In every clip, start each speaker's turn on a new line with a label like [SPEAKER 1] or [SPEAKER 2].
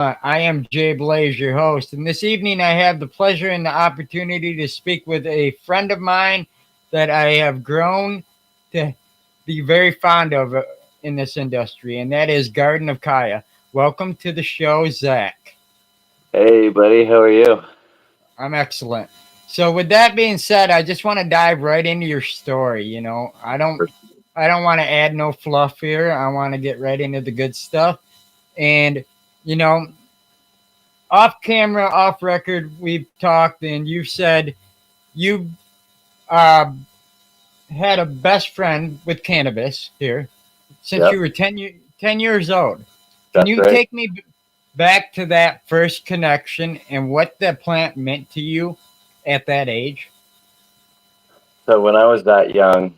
[SPEAKER 1] I am Jay Blaze, your host, and this evening I have the pleasure and the opportunity to speak with a friend of mine that I have grown to be very fond of in this industry, and that is Garden of Kaya. Welcome to the show, Zach.
[SPEAKER 2] Hey, buddy, how are you?
[SPEAKER 1] I'm excellent. So, with that being said, I just want to dive right into your story. I don't want to add no fluff here. I want to get right into the good stuff, and you know, off camera, off record, we've talked, and you've said you uh, had a best friend with cannabis here since
[SPEAKER 2] Yep,
[SPEAKER 1] you were 10 years old. Can
[SPEAKER 2] that's
[SPEAKER 1] you
[SPEAKER 2] right.
[SPEAKER 1] take me back to that first connection and what the plant meant to you at that age?
[SPEAKER 2] So when I was that young,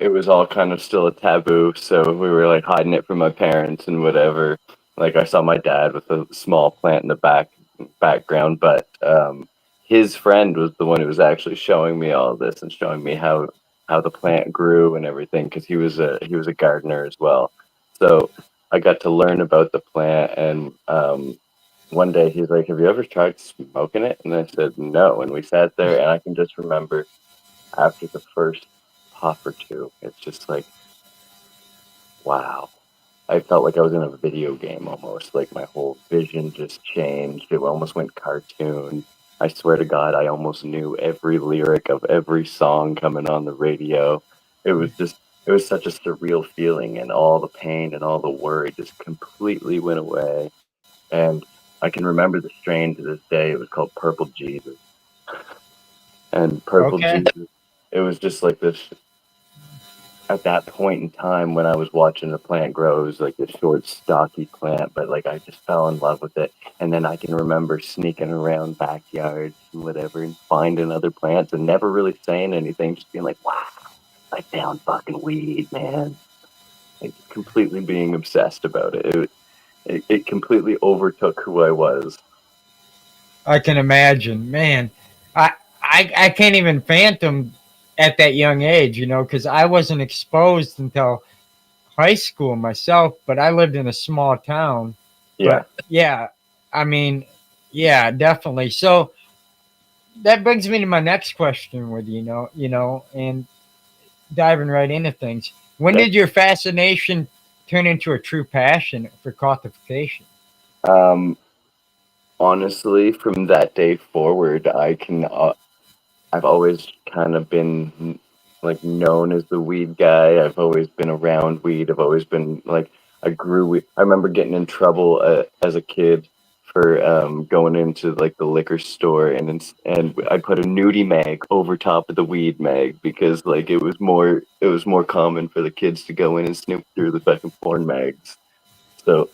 [SPEAKER 2] it was all kind of still a taboo. So we were like hiding it from my parents and whatever. Like I saw my dad with a small plant in the background, but his friend was the one who was actually showing me all of this and showing me how the plant grew and everything because he was a gardener as well. So I got to learn about the plant and one day he's like, "Have you ever tried smoking it?" And I said, "No." And we sat there, and I can just remember after the first puff or two, it's just like, wow. I felt like I was in a video game almost. Like my whole vision just changed. It almost went cartoon. I swear to God, I almost knew every lyric of every song coming on the radio. It was just, it was such a surreal feeling, and all the pain and all the worry just completely went away. And I can remember the strain to this day. It was called Purple Jesus. And Purple
[SPEAKER 1] Okay.
[SPEAKER 2] Jesus, it was just like this at that point in time when I was watching the plant grow. It was like a short, stocky plant, but like I just fell in love with it. And then I can remember sneaking around backyards and whatever and finding other plants and never really saying anything, just being like, wow, I found fucking weed, man. Like completely being obsessed about it. It completely overtook who I was.
[SPEAKER 1] I can imagine, man. I I can't even phantom at that young age, because I wasn't exposed until high school myself, but I lived in a small town.
[SPEAKER 2] Yeah.
[SPEAKER 1] But yeah, I mean, yeah, definitely. So that brings me to my next question with and diving right into things. When
[SPEAKER 2] Okay.
[SPEAKER 1] did your fascination turn into a true passion for cultivation?
[SPEAKER 2] Um, Honestly, from that day forward, I've always kind of been like known as the weed guy. I've always been around weed. I've always been like I grew weed. I remember getting in trouble as a kid for going into like the liquor store and I put a nudie mag over top of the weed mag because like it was more common for the kids to go in and snoop through the fucking porn mags. So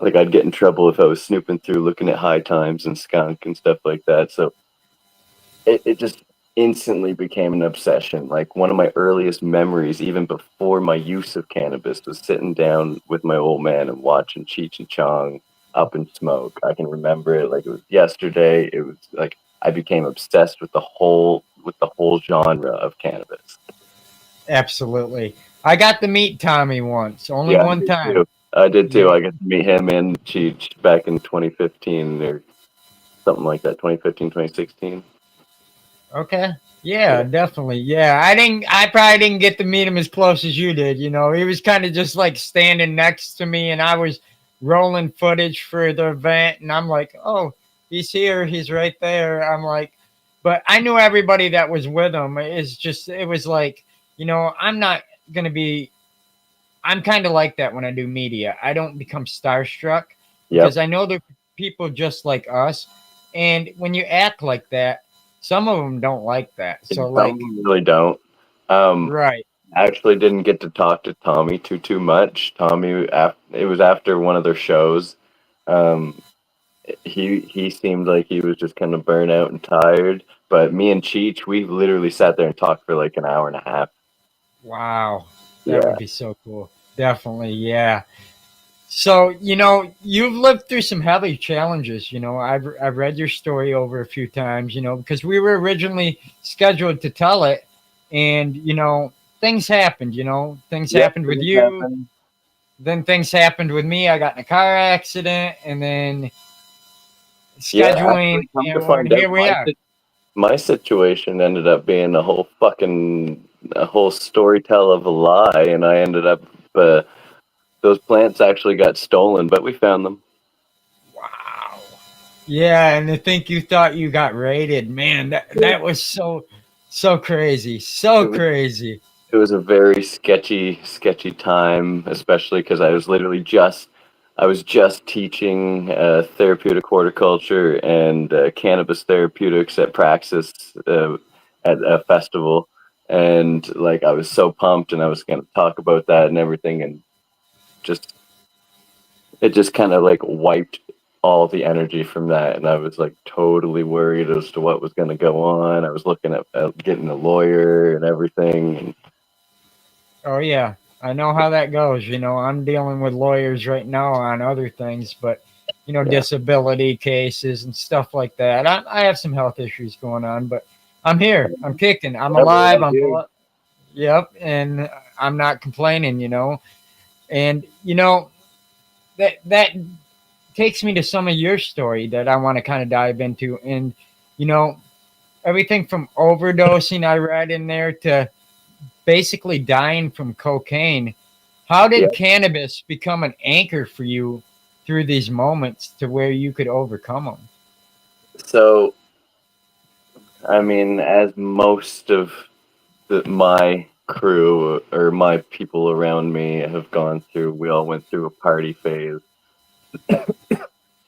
[SPEAKER 2] like I'd get in trouble if I was snooping through looking at high times and skunk and stuff like that. So it just instantly became an obsession. Like one of my earliest memories, even before my use of cannabis, was sitting down with my old man and watching Cheech and Chong Up in Smoke. I can remember it like it was yesterday. It was like I became obsessed with the whole genre of cannabis.
[SPEAKER 1] Absolutely. I got to meet Tommy once, only
[SPEAKER 2] Yeah, I
[SPEAKER 1] one
[SPEAKER 2] did
[SPEAKER 1] time.
[SPEAKER 2] too. I did too.
[SPEAKER 1] Yeah.
[SPEAKER 2] I got to meet him and Cheech back in 2015 or something like that. 2015, 2016.
[SPEAKER 1] Okay. Yeah,
[SPEAKER 2] Yeah.
[SPEAKER 1] definitely. Yeah. I probably didn't get to meet him as close as you did, He was kind of just like standing next to me and I was rolling footage for the event and I'm like, "Oh, he's here. He's right there." I'm like, but I knew everybody that was with him. It was like, I'm not going to be I'm kind of like that when I do media. I don't become starstruck
[SPEAKER 2] Yep.
[SPEAKER 1] because I know they're people just like us. And when you act like that, some of them don't like that. So, like,
[SPEAKER 2] Some really don't. Um,
[SPEAKER 1] right.
[SPEAKER 2] Actually didn't get to talk to Tommy too much. It was after one of their shows. Um, he seemed like he was just kind of burnt out and tired. But me and Cheech, we literally sat there and talked for like an hour and a half.
[SPEAKER 1] Wow. That
[SPEAKER 2] Yeah,
[SPEAKER 1] would be so cool. Definitely. Yeah. So, you've lived through some heavy challenges. I've read your story over a few times, because we were originally scheduled to tell it. And, things happened, things
[SPEAKER 2] yep,
[SPEAKER 1] happened with
[SPEAKER 2] things
[SPEAKER 1] you.
[SPEAKER 2] happen.
[SPEAKER 1] then things happened with me. I got in a car accident, and then
[SPEAKER 2] Yeah,
[SPEAKER 1] scheduling,
[SPEAKER 2] actually, come to
[SPEAKER 1] and
[SPEAKER 2] find out,
[SPEAKER 1] here we are.
[SPEAKER 2] my situation ended up being a whole storytell of a lie, and I ended up those plants actually got stolen, but we found them.
[SPEAKER 1] Wow. Yeah, and to think you thought you got raided, man, that was so crazy,
[SPEAKER 2] It
[SPEAKER 1] so
[SPEAKER 2] was
[SPEAKER 1] crazy.
[SPEAKER 2] it was a very sketchy time, especially because I was just teaching therapeutic horticulture and cannabis therapeutics at Praxis at a festival, and like I was so pumped, and I was going to talk about that and everything, and just it just kind of like wiped all the energy from that, and I was like totally worried as to what was going to go on. I was looking at getting a lawyer and everything, and
[SPEAKER 1] Oh yeah, I know how that goes. I'm dealing with lawyers right now on other things, but
[SPEAKER 2] yeah.
[SPEAKER 1] disability cases and stuff like that. I have some health issues going on, but I'm here. I'm kicking. I'm alive.
[SPEAKER 2] Everyone do.
[SPEAKER 1] Yep, and I'm not complaining. And that takes me to some of your story that I want to kind of dive into. And you know, everything from overdosing I read in there to basically dying from cocaine. How
[SPEAKER 2] Yeah.
[SPEAKER 1] did cannabis become an anchor for you through these moments to where you could overcome them?
[SPEAKER 2] So, I mean, as most of my crew or my people around me have gone through, we all went through a party phase,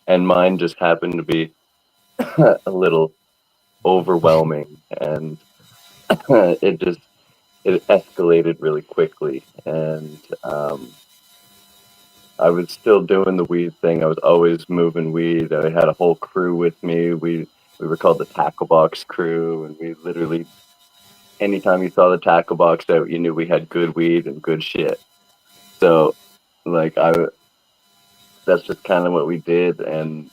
[SPEAKER 2] and mine just happened to be a little overwhelming, and it just it escalated really quickly, and I was still doing the weed thing. I was always moving weed. I had a whole crew with me. We were called the Tackle Box Crew, and we literally anytime you saw the tackle box out, you knew we had good weed and good shit. So, like that's just kind of what we did. And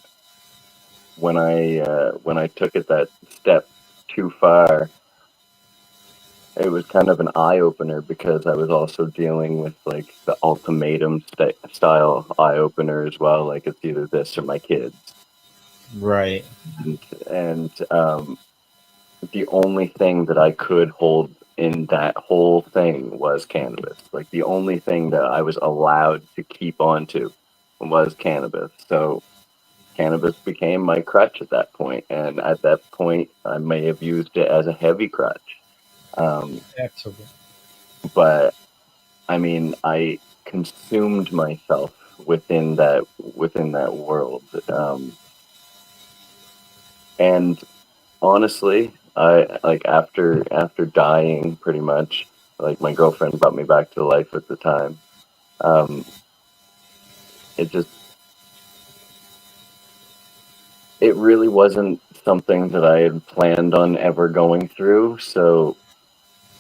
[SPEAKER 2] when I took it that step too far, it was kind of an eye opener because I was also dealing with like the ultimatum style eye opener as well. Like it's either this or my kids,
[SPEAKER 1] Right.
[SPEAKER 2] and the only thing that I could hold in that whole thing was cannabis. Like the only thing that I was allowed to keep on to was cannabis. So cannabis became my crutch at that point, and at that point, I may have used it as a heavy crutch. Um,
[SPEAKER 1] Absolutely.
[SPEAKER 2] but I mean, I consumed myself within that world, and honestly, I like after dying pretty much, like my girlfriend brought me back to life at the time. Um, it just it really wasn't something that I had planned on ever going through. So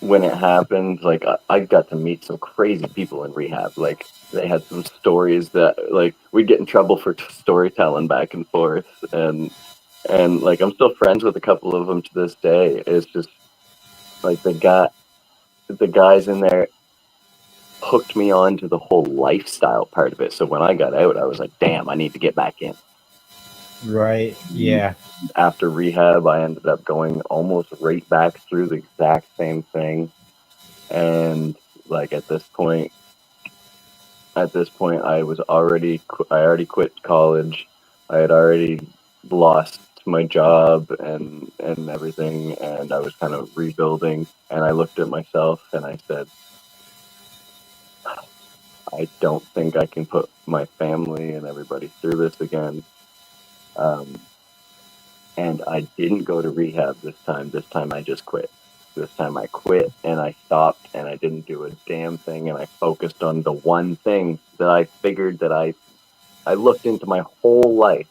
[SPEAKER 2] when it happened, like I got to meet some crazy people in rehab. Like they had some stories that like we'd get in trouble for storytelling back and forth, and like I'm still friends with a couple of them to this day. It's just like the guys in there hooked me on to the whole lifestyle part of it. So when I got out, I was like, damn, I need to get back in.
[SPEAKER 1] Right. Yeah.
[SPEAKER 2] After rehab, I ended up going almost right back through the exact same thing. And like at this point, I already quit college. I had already lost my job and everything, and I was kind of rebuilding. And I looked at myself and I said, I don't think I can put my family and everybody through this again. Um, and I didn't go to rehab this time. This time I just quit. This time I quit and I stopped and I didn't do a damn thing and I focused on the one thing that I figured that I looked into my whole life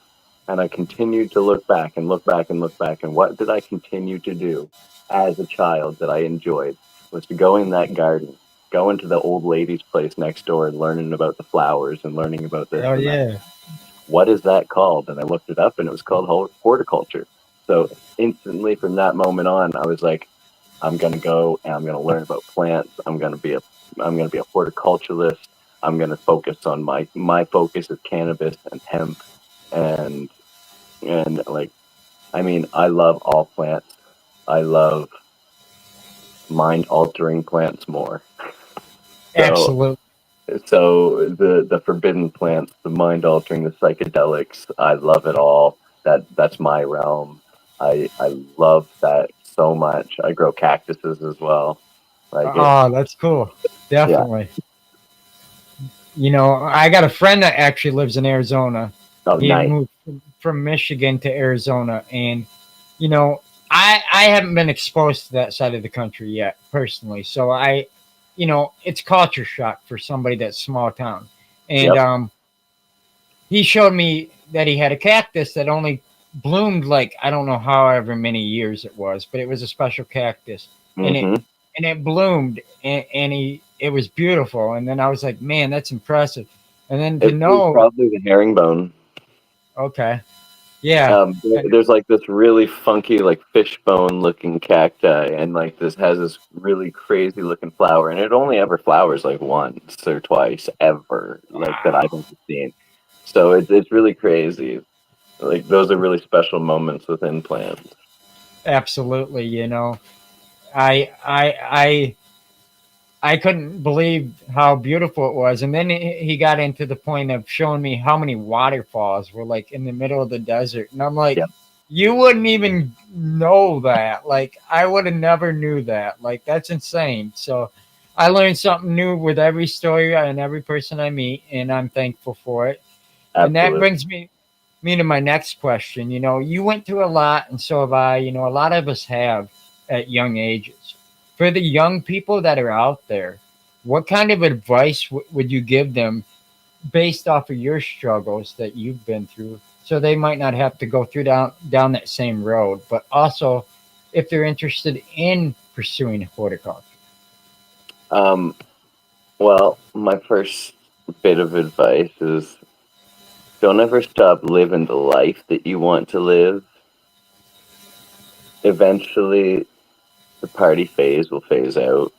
[SPEAKER 2] and I continued to look back and look back and look back and what did I continue to do as a child that I enjoyed was to go in that garden, go into the old lady's place next door and learning about the flowers and learning about this
[SPEAKER 1] Oh
[SPEAKER 2] and that.
[SPEAKER 1] yeah.
[SPEAKER 2] What is that called? And I looked it up and it was called horticulture. So instantly from that moment on, I was like, I'm going to go and I'm going to learn about plants. I'm going to be a horticulturalist. I'm going to focus on my focus is cannabis and hemp, and like, I mean, I love all plants. I love mind altering plants more. So
[SPEAKER 1] Absolutely.
[SPEAKER 2] the forbidden plants, the mind altering, the psychedelics, I love it all. That's my realm. I love that so much. I grow cactuses as well. Like it,
[SPEAKER 1] Oh, that's cool.
[SPEAKER 2] yeah.
[SPEAKER 1] Definitely. I got a friend that actually lives in Arizona.
[SPEAKER 2] Oh,
[SPEAKER 1] He had
[SPEAKER 2] nice.
[SPEAKER 1] moved from Michigan to Arizona, and you know, I haven't been exposed to that side of the country yet personally. So it's culture shock for somebody that's small town, and
[SPEAKER 2] Yep.
[SPEAKER 1] he showed me that he had a cactus that only bloomed like I don't know however many years it was, but it was a special cactus, and it
[SPEAKER 2] Mm-hmm.
[SPEAKER 1] and it bloomed, and it was beautiful. And then I was like, man, that's impressive. And then to
[SPEAKER 2] It's
[SPEAKER 1] know,
[SPEAKER 2] probably the herringbone.
[SPEAKER 1] okay, yeah, and
[SPEAKER 2] There's like this really funky, like fishbone looking cacti, and like this has this really crazy looking flower, and it only ever flowers like once or twice ever, like that
[SPEAKER 1] wow,
[SPEAKER 2] I've ever seen. So it's really crazy. Like those are really special moments within plants.
[SPEAKER 1] absolutely. I I I I couldn't believe how beautiful it was. And then he got into the point of showing me how many waterfalls were like in the middle of the desert. And I'm like,
[SPEAKER 2] Yeah,
[SPEAKER 1] you wouldn't even know that. Like, I would have never knew that. Like, that's insane. So I learned something new with every story and every person I meet, and I'm thankful for it. And that
[SPEAKER 2] absolutely.
[SPEAKER 1] brings me to my next question. You went through a lot, and so have I. A lot of us have at young ages. For the young people that are out there, what kind of advice would you give them based off of your struggles that you've been through, so they might not have to go through down that same road, but also if they're interested in pursuing horticulture?
[SPEAKER 2] Um, well, my first bit of advice is don't ever stop living the life that you want to live. Eventually, the party phase will phase out.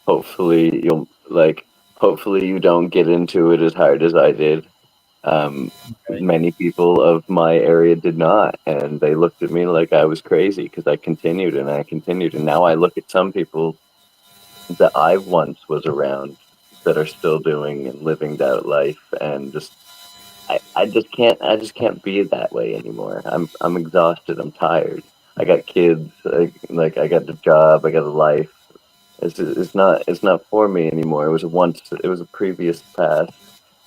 [SPEAKER 2] Hopefully, hopefully you don't get into it as hard as I did. Um,
[SPEAKER 1] Right.
[SPEAKER 2] Many people of my area did not, and they looked at me like I was crazy because I continued and I continued. And now I look at some people that I once was around that are still doing and living that life, and I just can't be that way anymore. I'm exhausted. I'm tired. I got kids. Like I got the job. I got a life. It's not for me anymore. It was a previous past.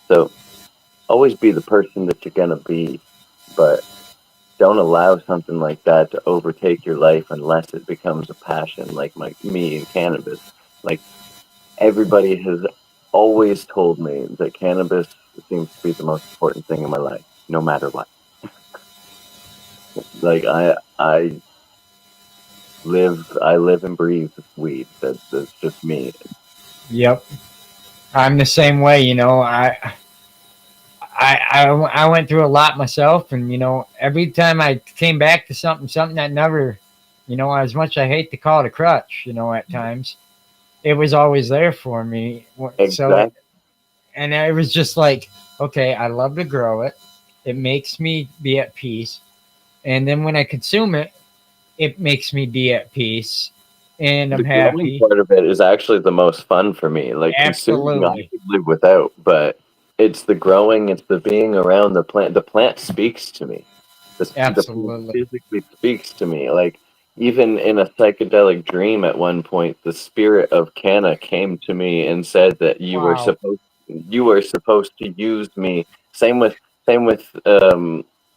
[SPEAKER 2] So always be the person that you're gonna be, but don't allow something like that to overtake your life unless it becomes a passion, like me and cannabis. Like everybody has always told me that cannabis seems to be the most important thing in my life, no matter what. Like I live and breathe weed. That's just me.
[SPEAKER 1] Yep, I'm the same way. I went through a lot myself, and every time I came back to something that never, as much I hate to call it a crutch, at times it was always there for me. So
[SPEAKER 2] Exactly.
[SPEAKER 1] and it was just like, okay, I love to grow it. It makes me be at peace, and then when I consume it, it makes me be at peace, and I'm
[SPEAKER 2] The growing
[SPEAKER 1] happy.
[SPEAKER 2] part of it is actually the most fun for me. Like consuming, I
[SPEAKER 1] Absolutely,
[SPEAKER 2] could live without, but it's the growing, it's the being around the plant. The plant speaks to me. The plant
[SPEAKER 1] absolutely.
[SPEAKER 2] physically speaks to me. Like even in a psychedelic dream, at one point, the spirit of Canna came to me and said that
[SPEAKER 1] Wow,
[SPEAKER 2] you were supposed to use me. Same with same with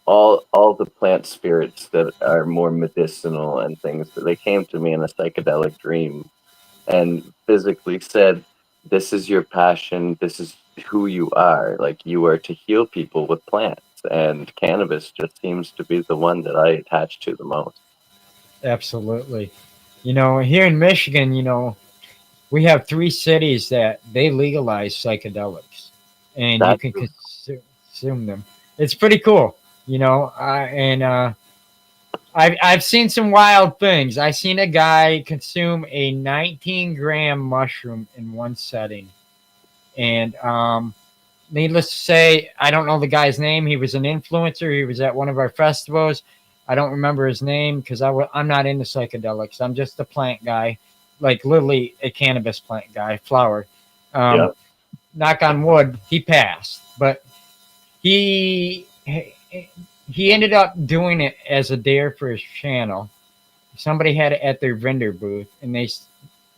[SPEAKER 2] all the plant spirits that are more medicinal and things. They came to me in a psychedelic dream and physically said, "This is your passion. This is who you are. Like you are to heal people with plants." And cannabis just seems to be the one that I attach to the most.
[SPEAKER 1] absolutely. Here in Michigan, we have three cities that they legalize psychedelics, and you
[SPEAKER 2] That's
[SPEAKER 1] can consume them. It's pretty cool, and I've seen some wild things. I seen a guy consume a 19-gram mushroom in one setting, And needless to say, I don't know the guy's name. He was an influencer. He was at one of our festivals. I don't remember his name because I'm not into psychedelics. I'm just a plant guy, like literally a cannabis plant guy, flower.
[SPEAKER 2] Yeah.
[SPEAKER 1] Knock on wood, he passed, but he he ended up doing it as a dare for his channel. Somebody had it at their vendor booth, and they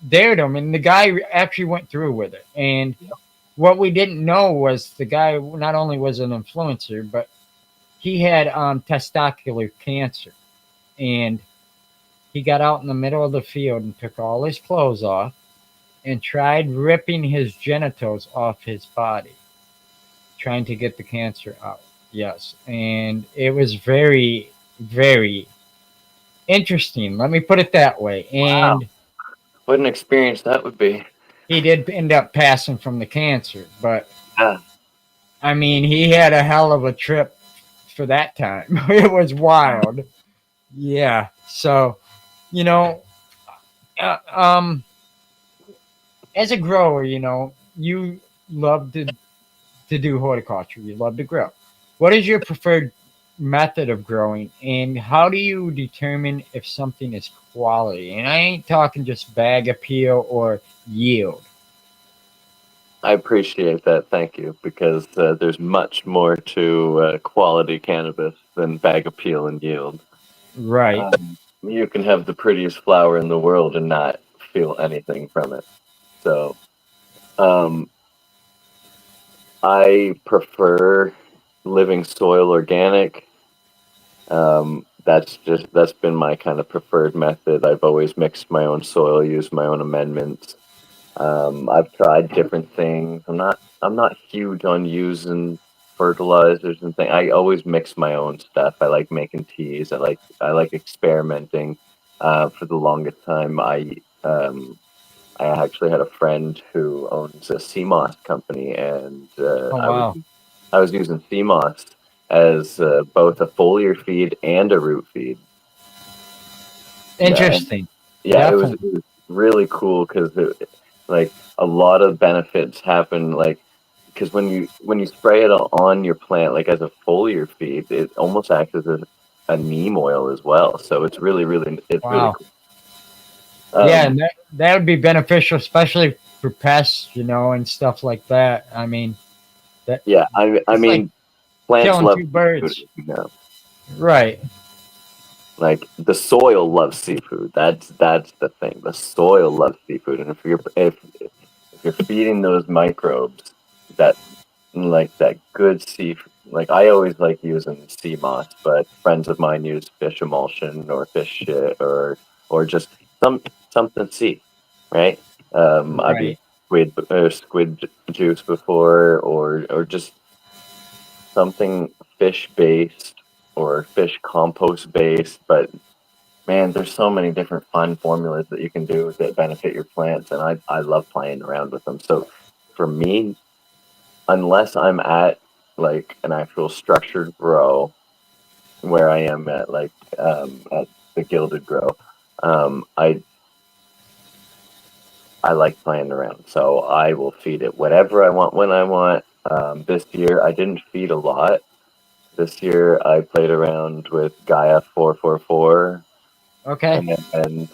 [SPEAKER 1] dared him, and the guy actually went through with it. And what we didn't know was the guy not only was an influencer, but he had testicular cancer, and he got out in the middle of the field and took all his clothes off and tried ripping his genitals off his body, trying to get the cancer out. Yes, and it was very, very interesting. Let me put it that way.
[SPEAKER 2] Wow.
[SPEAKER 1] And
[SPEAKER 2] What an experience that would be.
[SPEAKER 1] he did end up passing from the cancer, but
[SPEAKER 2] Yeah.
[SPEAKER 1] I mean, he had a hell of a trip for that time. It was wild. Yeah. So, you know, uh, um, as a grower, you love to do horticulture. You love to grow. What is your preferred method of growing, and how do you determine if something is quality? And I ain't talking just bag appeal or yield.
[SPEAKER 2] I appreciate that. Thank you. Because there's much more to quality cannabis than bag appeal and yield.
[SPEAKER 1] Right.
[SPEAKER 2] You can have the prettiest flower in the world and not feel anything from it. So, um, I prefer living soil organic. That's been my kind of preferred method. I've always mixed my own soil, used my own amendments. I've tried different things. I'm not huge on using fertilizers and things. I always mix my own stuff. I like making teas. I like experimenting. For the longest time, I actually had a friend who owns a sea moss company, and
[SPEAKER 1] Oh
[SPEAKER 2] I was
[SPEAKER 1] wow.
[SPEAKER 2] I was using sea moss as both a foliar feed and a root feed. Yeah, and
[SPEAKER 1] Interesting.
[SPEAKER 2] yeah,
[SPEAKER 1] Definitely.
[SPEAKER 2] it was really cool because like a lot of benefits happen. Like because when you spray it on your plant, like as a foliar feed, it almost acts as a neem oil as well. So it's really
[SPEAKER 1] Wow.
[SPEAKER 2] cool.
[SPEAKER 1] Yeah,
[SPEAKER 2] Um,
[SPEAKER 1] and that would be beneficial, especially for pests, and stuff like that. I mean, that
[SPEAKER 2] yeah, I
[SPEAKER 1] it's like
[SPEAKER 2] mean plants
[SPEAKER 1] killing
[SPEAKER 2] love
[SPEAKER 1] two
[SPEAKER 2] seafood,
[SPEAKER 1] birds.
[SPEAKER 2] you know.
[SPEAKER 1] Right.
[SPEAKER 2] Like the soil loves seafood. That's the thing. The soil loves seafood, and if you're feeding those microbes that like that good sea, like I always like using sea moss, but friends of mine use fish emulsion or fish shit or just some something sea, right? I've used
[SPEAKER 1] Right.
[SPEAKER 2] squid juice before, or just something fish based or fish compost based, but man, there's so many different fun formulas that you can do that benefit your plants, and I love playing around with them. So for me, unless I'm at like an actual structured grow where I am at the gilded grow, um, I I like playing around. So I will feed it whatever I want when I want. This year I didn't feed a lot. This year I played around with Gaia 444,
[SPEAKER 1] Okay.
[SPEAKER 2] and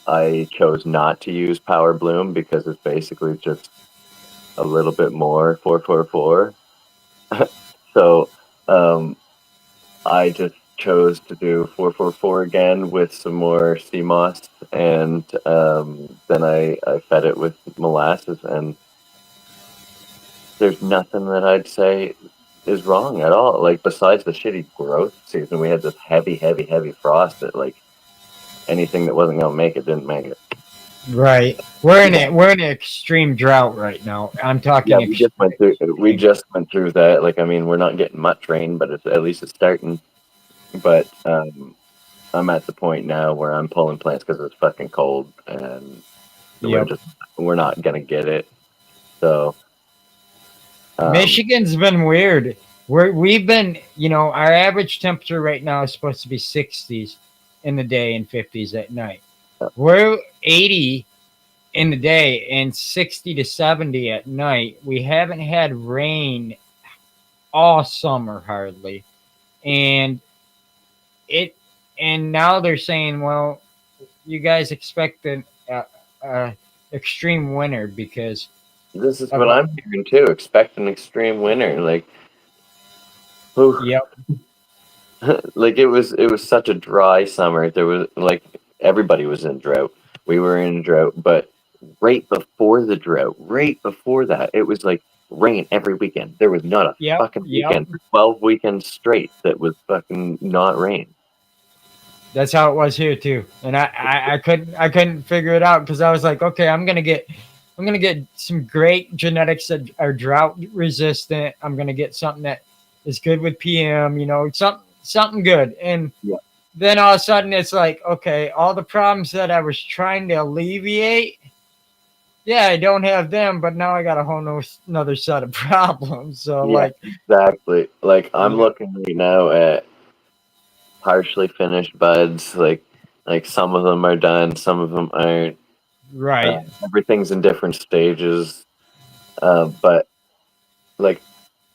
[SPEAKER 2] I chose not to use Power Bloom because it's basically just a little bit more 444. So um, I just chose to do 444 again with some more sea moss, and then I fed it with molasses, and there's nothing that I'd say is wrong at all. Like besides the shitty growth season, we had this heavy, heavy, heavy frost that like anything that wasn't gonna make it didn't make it.
[SPEAKER 1] Right. We're in
[SPEAKER 2] Yeah,
[SPEAKER 1] it. We're in an extreme drought right now. I'm
[SPEAKER 2] yeah,
[SPEAKER 1] talking
[SPEAKER 2] we
[SPEAKER 1] extreme.
[SPEAKER 2] just went through that. Like I mean, we're not getting much rain, but at least it's starting. But I'm at the point now where I'm pulling plants because it's fucking cold, and we're
[SPEAKER 1] Yep.
[SPEAKER 2] just we're not gonna get it. So um,
[SPEAKER 1] Michigan's been weird. We've been, our average temperature right now is supposed to be 60s in the day and 50s at night. We're 80 in the day and 60 to 70 at night. We haven't had rain all summer hardly. And it and now they're saying, well, you guys expect an extreme winter because
[SPEAKER 2] This is
[SPEAKER 1] of
[SPEAKER 2] what I'm hearing too. Expect an extreme winter. Like, whew.
[SPEAKER 1] yep,
[SPEAKER 2] Like it was such a dry summer. There was like everybody was in drought. We were in drought, but right before the drought, right before that, it was like rain every weekend. There was not a
[SPEAKER 1] yep,
[SPEAKER 2] fucking
[SPEAKER 1] yep.
[SPEAKER 2] weekend for 12 weekends straight that was fucking not rain.
[SPEAKER 1] That's how it was here too. And I couldn't figure it out because I was like, okay, I'm gonna get some great genetics that are drought resistant. I'm gonna get something that is good with PM, something good. And
[SPEAKER 2] Yeah.
[SPEAKER 1] then all of a sudden it's like, okay, all the problems that I was trying to alleviate, yeah, I don't have them, but now I got a whole another set of problems. So
[SPEAKER 2] Yeah,
[SPEAKER 1] like,
[SPEAKER 2] exactly. Like I'm
[SPEAKER 1] yeah,
[SPEAKER 2] looking right now at partially finished buds. Like some of them are done, some of them aren't.
[SPEAKER 1] right,
[SPEAKER 2] Everything's in different stages. But like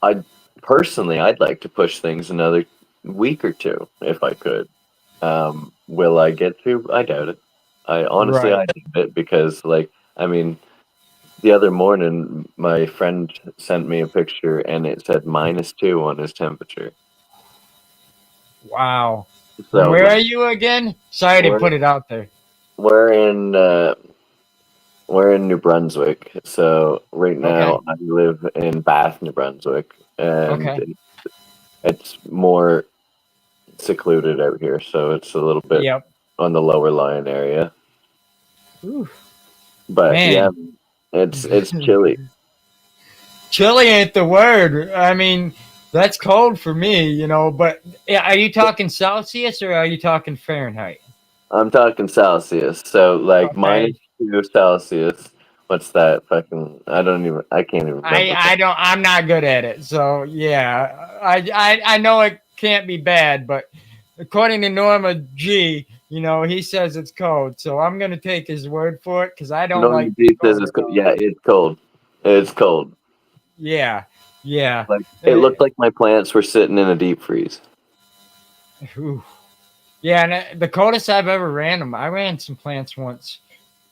[SPEAKER 2] I personally, I'd like to push things another week or two if I could. Will I get to? I doubt it. I honestly,
[SPEAKER 1] right.
[SPEAKER 2] I doubt it because, like, I mean, the other morning, my friend sent me a picture and it said -2 on his temperature.
[SPEAKER 1] Wow. And
[SPEAKER 2] So,
[SPEAKER 1] where are
[SPEAKER 2] like,
[SPEAKER 1] you again? Sorry to
[SPEAKER 2] we're
[SPEAKER 1] put it out there.
[SPEAKER 2] we're in uh, we're in New Brunswick. So right
[SPEAKER 1] Okay.
[SPEAKER 2] now, I live in Bath, New Brunswick, and
[SPEAKER 1] Okay.
[SPEAKER 2] it's more secluded out here, so it's a little bit
[SPEAKER 1] Yep.
[SPEAKER 2] on the lower line area.
[SPEAKER 1] Ooh,
[SPEAKER 2] But yeah,
[SPEAKER 1] man.
[SPEAKER 2] it's chilly.
[SPEAKER 1] Chilly ain't the word. I mean, that's cold for me. But yeah, are you talking Celsius or are you talking Fahrenheit?
[SPEAKER 2] I'm talking Celsius, so like
[SPEAKER 1] Okay.
[SPEAKER 2] -2 Celsius. What's that? Fucking, I can't even
[SPEAKER 1] I
[SPEAKER 2] remember.
[SPEAKER 1] I don't. I'm not good at it. So yeah, I know it can't be bad, but according to Norma G, he says it's cold. So I'm gonna take his word for it because I don't
[SPEAKER 2] No,
[SPEAKER 1] like the
[SPEAKER 2] G says
[SPEAKER 1] cold
[SPEAKER 2] it's
[SPEAKER 1] at
[SPEAKER 2] cold.
[SPEAKER 1] all.
[SPEAKER 2] Yeah, it's cold. It's cold.
[SPEAKER 1] Yeah. Yeah.
[SPEAKER 2] Like it
[SPEAKER 1] Uh,
[SPEAKER 2] looked like my plants were sitting in a deep freeze.
[SPEAKER 1] Ooh. Yeah, and the coldest I've ever ran them. I ran some plants once.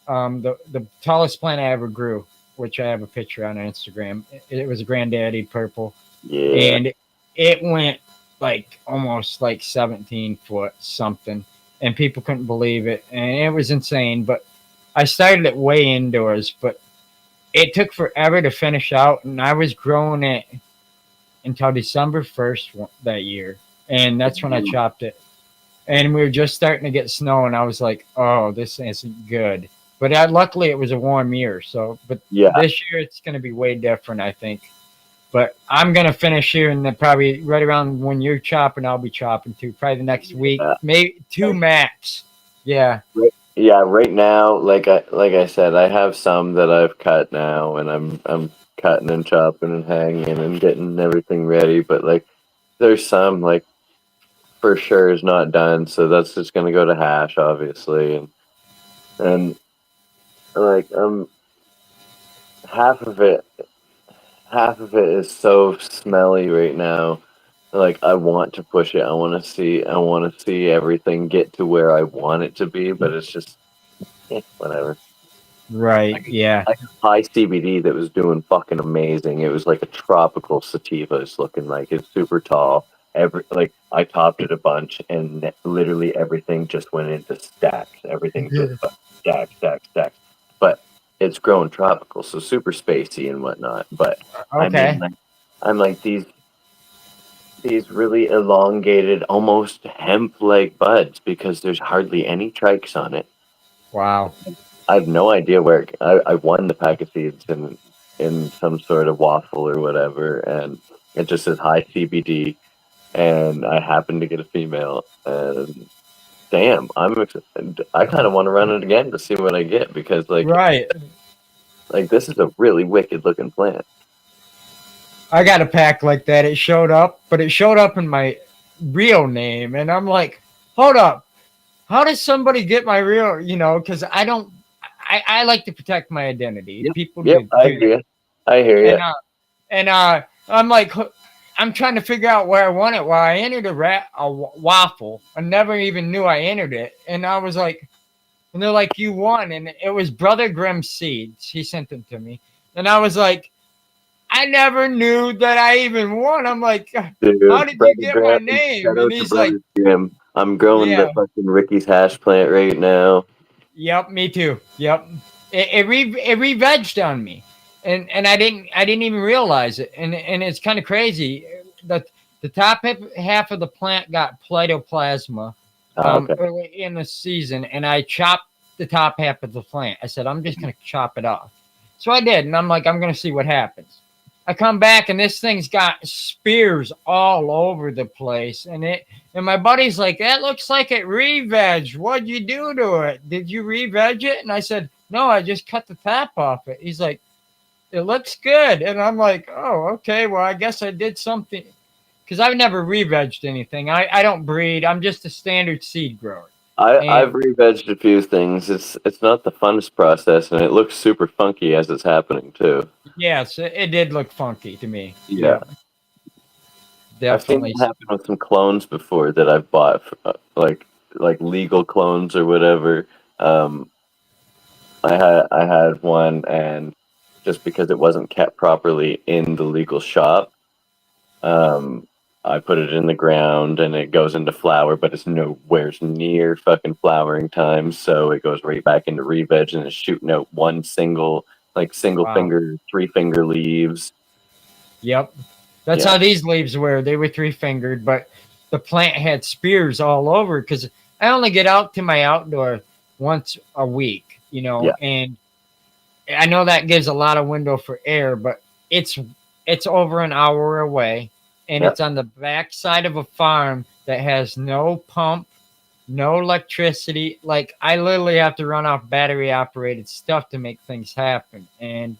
[SPEAKER 1] The tallest plant I ever grew, which I have a picture on Instagram. It was a granddaddy purple,
[SPEAKER 2] Yeah.
[SPEAKER 1] and it went like almost like 17 foot something, and people couldn't believe it, and it was insane. But I started it way indoors, but it took forever to finish out, and I was growing it until December 1st that year, and that's when I chopped it. And we were just starting to get snow, and I was like, "Oh, this isn't good." But luckily, it was a warm year. So, but
[SPEAKER 2] Yeah.
[SPEAKER 1] this year it's going to be way different, I think. But I'm gonna finish here, and then probably right around when you're chopping, I'll be chopping too. Probably the next week,
[SPEAKER 2] Yeah.
[SPEAKER 1] maybe two max. Yeah.
[SPEAKER 2] Yeah, right now, like I said, I have some that I've cut now, and I'm cutting and chopping and hanging and getting everything ready. But like, there's some like for sure is not done, so that's just gonna go to hash, obviously, and like half of it, half of it is so smelly right now. Like I want to push it. I want to see everything get to where I want it to be, but it's just whatever.
[SPEAKER 1] Right. Yeah.
[SPEAKER 2] I had high CBD that was doing fucking amazing. It was like a tropical sativa. It's looking like it's super tall. I topped it a bunch, and literally everything just went into stacks. Everything just fucking stacks, stacks, stacks. But it's grown tropical, so super spacey and whatnot. But I mean,
[SPEAKER 1] Okay.
[SPEAKER 2] I'm like these really elongated, almost hemp-like buds because there's hardly any trikes on it.
[SPEAKER 1] Wow.
[SPEAKER 2] I have no idea where I won the pack of seeds in some sort of waffle or whatever, and it just says high CBD, and I happened to get a female, and damn, I kind of want to run it again to see what I get because
[SPEAKER 1] Right.
[SPEAKER 2] like this is a really wicked looking plant.
[SPEAKER 1] I got a pack like that. It showed up, but it showed up in my real name, and I'm like, hold up. How does somebody get my real? Because I like to protect my identity.
[SPEAKER 2] Yep.
[SPEAKER 1] People
[SPEAKER 2] Yep.
[SPEAKER 1] do
[SPEAKER 2] I
[SPEAKER 1] too.
[SPEAKER 2] hear you. I hear you.
[SPEAKER 1] And I'm like, I'm trying to figure out where I want it. Well, I entered waffle. I never even knew I entered it, and I was like, and they're like, you won, and it was Brother Grimm seeds. He sent them to me, and I was like, I never knew that I even won. I'm like, how
[SPEAKER 2] Dude,
[SPEAKER 1] did you
[SPEAKER 2] Brother
[SPEAKER 1] get my
[SPEAKER 2] Graham,
[SPEAKER 1] name?
[SPEAKER 2] shout
[SPEAKER 1] And
[SPEAKER 2] out to
[SPEAKER 1] he's like,
[SPEAKER 2] Brother Graham. I'm growing the
[SPEAKER 1] yeah.
[SPEAKER 2] fucking Ricky's hash plant right now.
[SPEAKER 1] Yep, me too. Yep, it re-vegged on me, and I didn't even realize it, and it's kind of crazy. The top half of the plant got phytoplasma
[SPEAKER 2] Oh, okay.
[SPEAKER 1] early in the season, and I chopped the top half of the plant. I said I'm just gonna chop it off, so I did, and I'm like I'm gonna see what happens. I come back and this thing's got spears all over the place, and my buddy's like, that looks like it re-veg. What'd you do to it? Did you re-veg it? And I said, no, I just cut the top off it. He's like, it looks good. And I'm like, oh, okay. Well, I guess I did something. Because I've never re-vegged anything. I don't breed. I'm just a standard seed grower.
[SPEAKER 2] I've
[SPEAKER 1] And
[SPEAKER 2] re-vegged a few things. It's not the funnest process, and it looks super funky as it's happening too.
[SPEAKER 1] yes, it did look funky to me.
[SPEAKER 2] Yeah,
[SPEAKER 1] Yeah,
[SPEAKER 2] I've seen
[SPEAKER 1] definitely.
[SPEAKER 2] it happen with some clones before that I've bought, like legal clones or whatever. Um, I had one, and just because it wasn't kept properly in the legal shop, um, I put it in the ground and it goes into flower, but it's nowhere near fucking flowering time, so it goes right back into re-veg and it's shooting out one single
[SPEAKER 1] Wow.
[SPEAKER 2] finger, three finger leaves.
[SPEAKER 1] Yep. That's
[SPEAKER 2] Yeah,
[SPEAKER 1] how these leaves were. They were three fingered, but the plant had spears all over because I only get out to my outdoor once a week,
[SPEAKER 2] yeah,
[SPEAKER 1] and I know that gives a lot of window for air, but it's it's over an hour away, and
[SPEAKER 2] yeah.
[SPEAKER 1] it's on the back side of a farm that has no pump, no electricity. Like I literally have to run off battery operated stuff to make things happen, and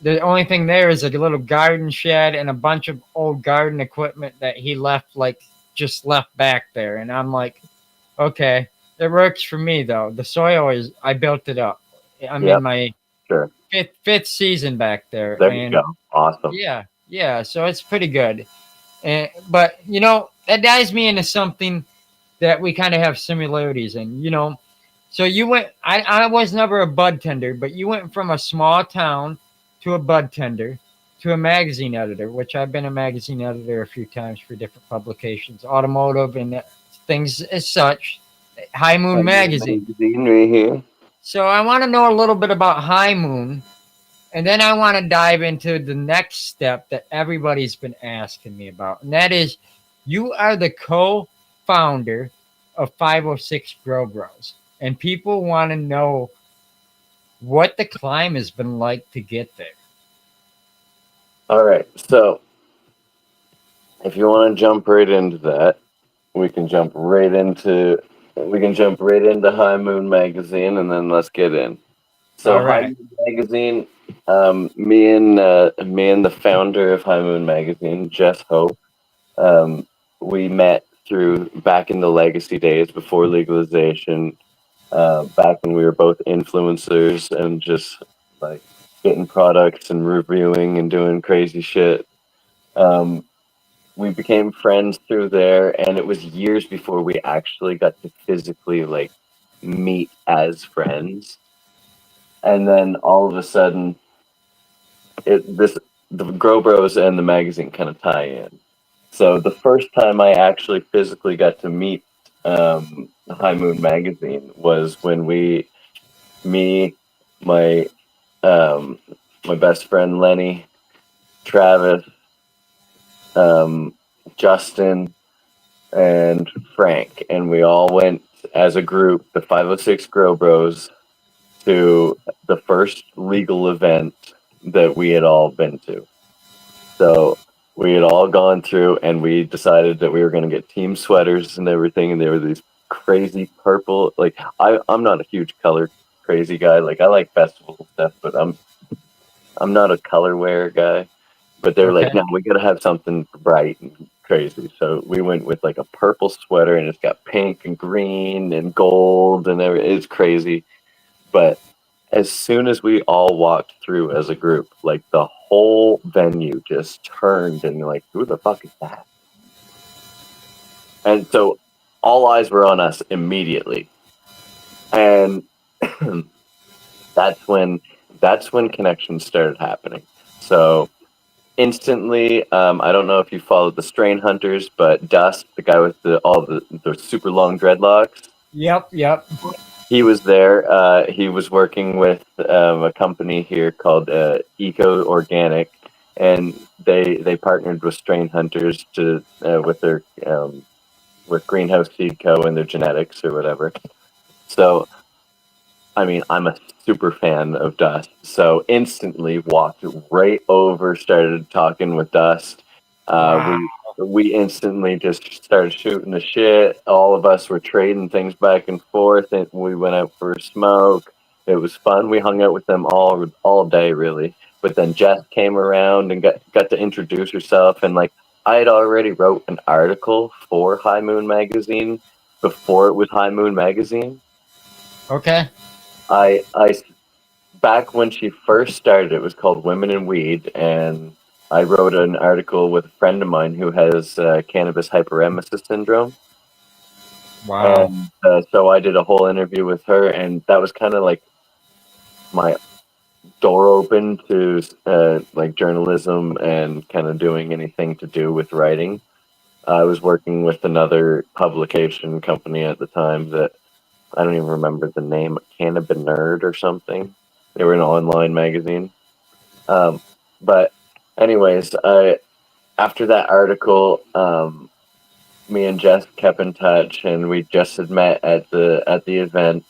[SPEAKER 1] the only thing there is a little garden shed and a bunch of old garden equipment that he left, like just left back there. And I'm like, okay, it works for me though. The soil is, I built it up. I'm in
[SPEAKER 2] Yep,
[SPEAKER 1] my
[SPEAKER 2] sure.
[SPEAKER 1] fifth season back there,
[SPEAKER 2] There you go.
[SPEAKER 1] and
[SPEAKER 2] Awesome.
[SPEAKER 1] yeah, so it's pretty good. And but that dives me into something that we kind of have similarities in. So you went. I was never a bud tender, but you went from a small town to a bud tender to a magazine editor, which I've been a magazine editor a few times for different publications, automotive and things as such. HighMoon
[SPEAKER 2] HighMoon
[SPEAKER 1] Magazine.
[SPEAKER 2] Magazine right here.
[SPEAKER 1] So I want to know a little bit about High Moon, and then I want to dive into the next step that everybody's been asking me about, and that is, you are the co-founder of 506 Grow Broz, and people want to know what the climb has been like to get there.
[SPEAKER 2] All right, so if you want to jump right into that, we can jump right into High Moon Magazine, and then let's get in. So
[SPEAKER 1] All
[SPEAKER 2] High
[SPEAKER 1] right.
[SPEAKER 2] Moon Magazine, me and the founder of High Moon Magazine, Jess Hope, we met through back in the legacy days before legalization, back when we were both influencers and just like getting products and reviewing and doing crazy shit. Um, we became friends through there, and it was years before we actually got to physically like meet as friends. And then all of a sudden, the Grow Bros and the magazine kind of tie in. So the first time I actually physically got to meet High Moon Magazine was when me, my um, my best friend Lenny, Travis, um, Justin, and Frank, and we all went as a group, the 506 Grow Bros, to the first legal event that we had all been to. So we had all gone through, and we decided that we were going to get team sweaters and everything, and they were these crazy purple. Like I'm not a huge color crazy guy. Like I like festivals and stuff, but I'm not a color wear guy. But they were like,
[SPEAKER 1] Okay.
[SPEAKER 2] no, we got to have something bright and crazy. So we went with like a purple sweater, and it's got pink and green and gold and everything. It's crazy. But as soon as we all walked through as a group, like the whole venue just turned and like, who the fuck is that? And so all eyes were on us immediately. And that's when connections started happening. So instantly, I don't know if you followed the strain hunters, but Dust, the guy with the super long dreadlocks,
[SPEAKER 1] Yep, yep.
[SPEAKER 2] he was there. He was working with a company here called Eco Organic, and they partnered with strain hunters to with their with Greenhouse Seed Co. and their genetics or whatever. So I mean, I'm a super fan of Dust, so instantly walked right over, started talking with Dust.
[SPEAKER 1] Wow.
[SPEAKER 2] We instantly just started shooting the shit. All of us were trading things back and forth, and we went out for a smoke. It was fun. We hung out with them all day, really. But then Jess came around and got to introduce herself, and like I had already wrote an article for HighMoon Magazine before it was HighMoon Magazine.
[SPEAKER 1] Okay.
[SPEAKER 2] I back when she first started, it was called Women in Weed, and I wrote an article with a friend of mine who has cannabis hyperemesis syndrome,
[SPEAKER 1] Wow.
[SPEAKER 2] and so I did a whole interview with her, and that was kind of like my door open to like journalism and kind of doing anything to do with writing. I was working with another publication company at the time that I don't even remember the name, Cannabis Nerd or something. They were an online magazine. But anyways, after that article, me and Jess kept in touch, and we just had met at the event,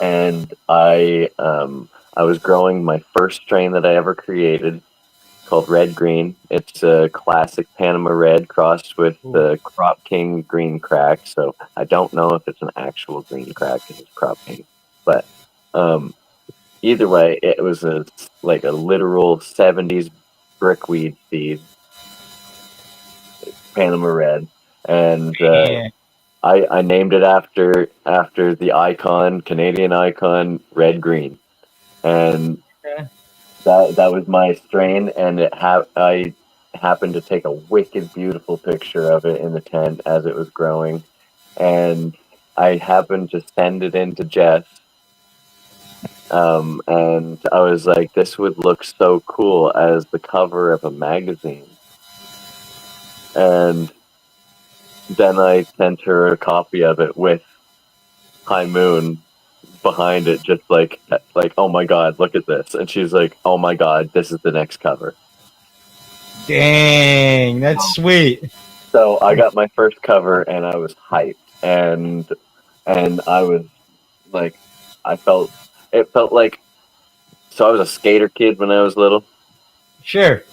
[SPEAKER 2] and I was growing my first strain that I ever created called Red Green. It's a classic Panama Red crossed with
[SPEAKER 1] Ooh.
[SPEAKER 2] the Crop King Green Crack. So I don't know if it's an actual green crack because it's Crop King, but um, either way, it was like a literal '70s brickweed seed, Panama Red, and
[SPEAKER 1] Man.
[SPEAKER 2] I named it after the icon, Canadian icon, Red Green, and
[SPEAKER 1] Okay.
[SPEAKER 2] that was my strain, and I happened to take a wicked beautiful picture of it in the tent as it was growing, and I happened to send it in to Jess. And I was like, this would look so cool as the cover of a magazine. And then I sent her a copy of it with High Moon behind it, just like, oh my god, look at this. And she's like, oh my god, this is the next cover.
[SPEAKER 1] Dang, that's sweet.
[SPEAKER 2] So I got my first cover, and I was hyped, and I was like, I felt it felt like, so I was a skater kid when I was little,
[SPEAKER 1] Sure.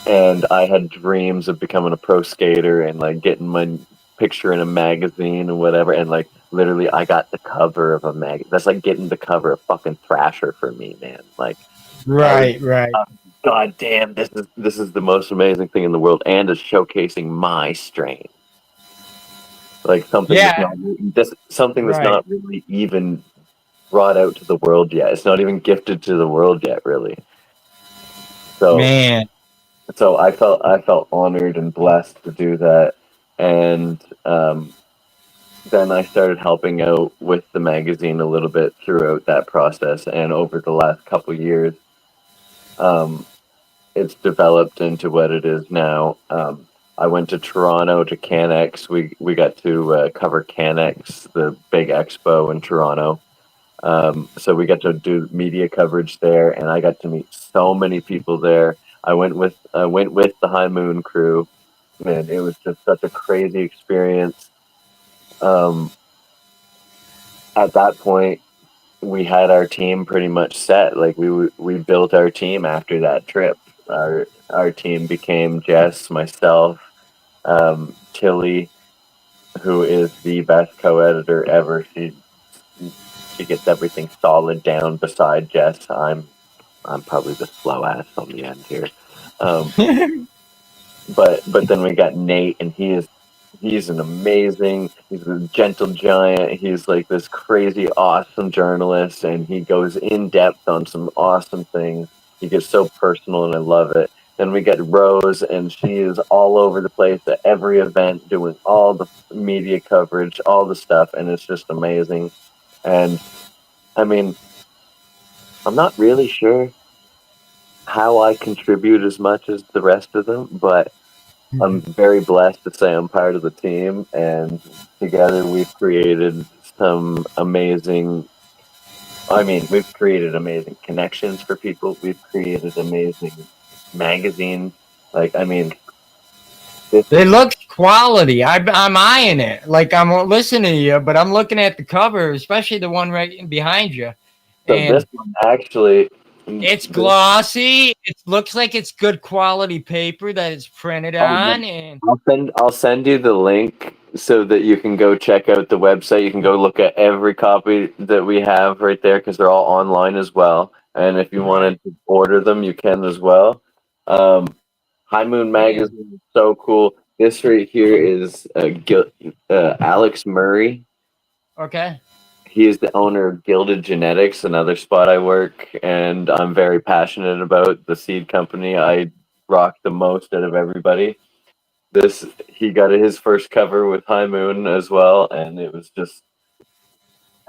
[SPEAKER 2] and I had dreams of becoming a pro skater and like getting my picture in a magazine and whatever. And like literally, I got the cover of a mag. That's like getting the cover of fucking Thrasher for me, man. Like I was,
[SPEAKER 1] Right, right.
[SPEAKER 2] god damn, this is the most amazing thing in the world, and it's showcasing my strain. Like
[SPEAKER 1] Yeah,
[SPEAKER 2] something that's
[SPEAKER 1] right.
[SPEAKER 2] not really even brought out to the world yet. It's not even gifted to the world yet, really. So
[SPEAKER 1] Man.
[SPEAKER 2] I felt honored and blessed to do that, and then I started helping out with the magazine a little bit throughout that process, and over the last couple years, um, it's developed into what it is now. I went to Toronto to CanX. We got to cover CanX, the big expo in Toronto. So we got to do media coverage there, and I got to meet so many people there. I went with the High Moon crew, and it was just such a crazy experience. Um, at that point, we had our team pretty much set. Like we built our team after that trip. Our team became Jess, myself, Tilly, who is the best co-editor ever. She gets everything solid down. Beside Jess, I'm probably the slow ass on the end here. Um, but then we got Nate, and he is he's he's a gentle giant. He's like this crazy, awesome journalist, and he goes in depth on some awesome things. He gets so personal, and I love it. Then we get Rose, and she is all over the place at every event, doing all the media coverage, all the stuff, and it's just amazing. And I mean, I'm not really sure how I contribute as much as the rest of them, but I'm very blessed to say I'm part of the team, and together we've created some amazing. I mean, we've created amazing connections for people. We've created amazing magazines. Like, I mean, this
[SPEAKER 1] It looks quality. I'm eyeing it. Like I'm listening to you, but I'm looking at the cover, especially the one right behind you,
[SPEAKER 2] so this
[SPEAKER 1] and
[SPEAKER 2] one actually.
[SPEAKER 1] it's
[SPEAKER 2] This,
[SPEAKER 1] glossy. It looks like it's good quality paper that it's printed
[SPEAKER 2] oh yeah,
[SPEAKER 1] on, and
[SPEAKER 2] I'll send you the link so that you can go check out the website. You can go look at every copy that we have right there because they're all online as well. And if you
[SPEAKER 1] right,
[SPEAKER 2] wanted to order them, you can as well. Um, HighMoon
[SPEAKER 1] man.
[SPEAKER 2] Magazine is so cool. This right here is Alex Murray.
[SPEAKER 1] Okay,
[SPEAKER 2] He is the owner of Gilded Genetics, another spot I work, and I'm very passionate about the seed company. I rock the most out of everybody. This he got his first cover with High Moon as well, and it was just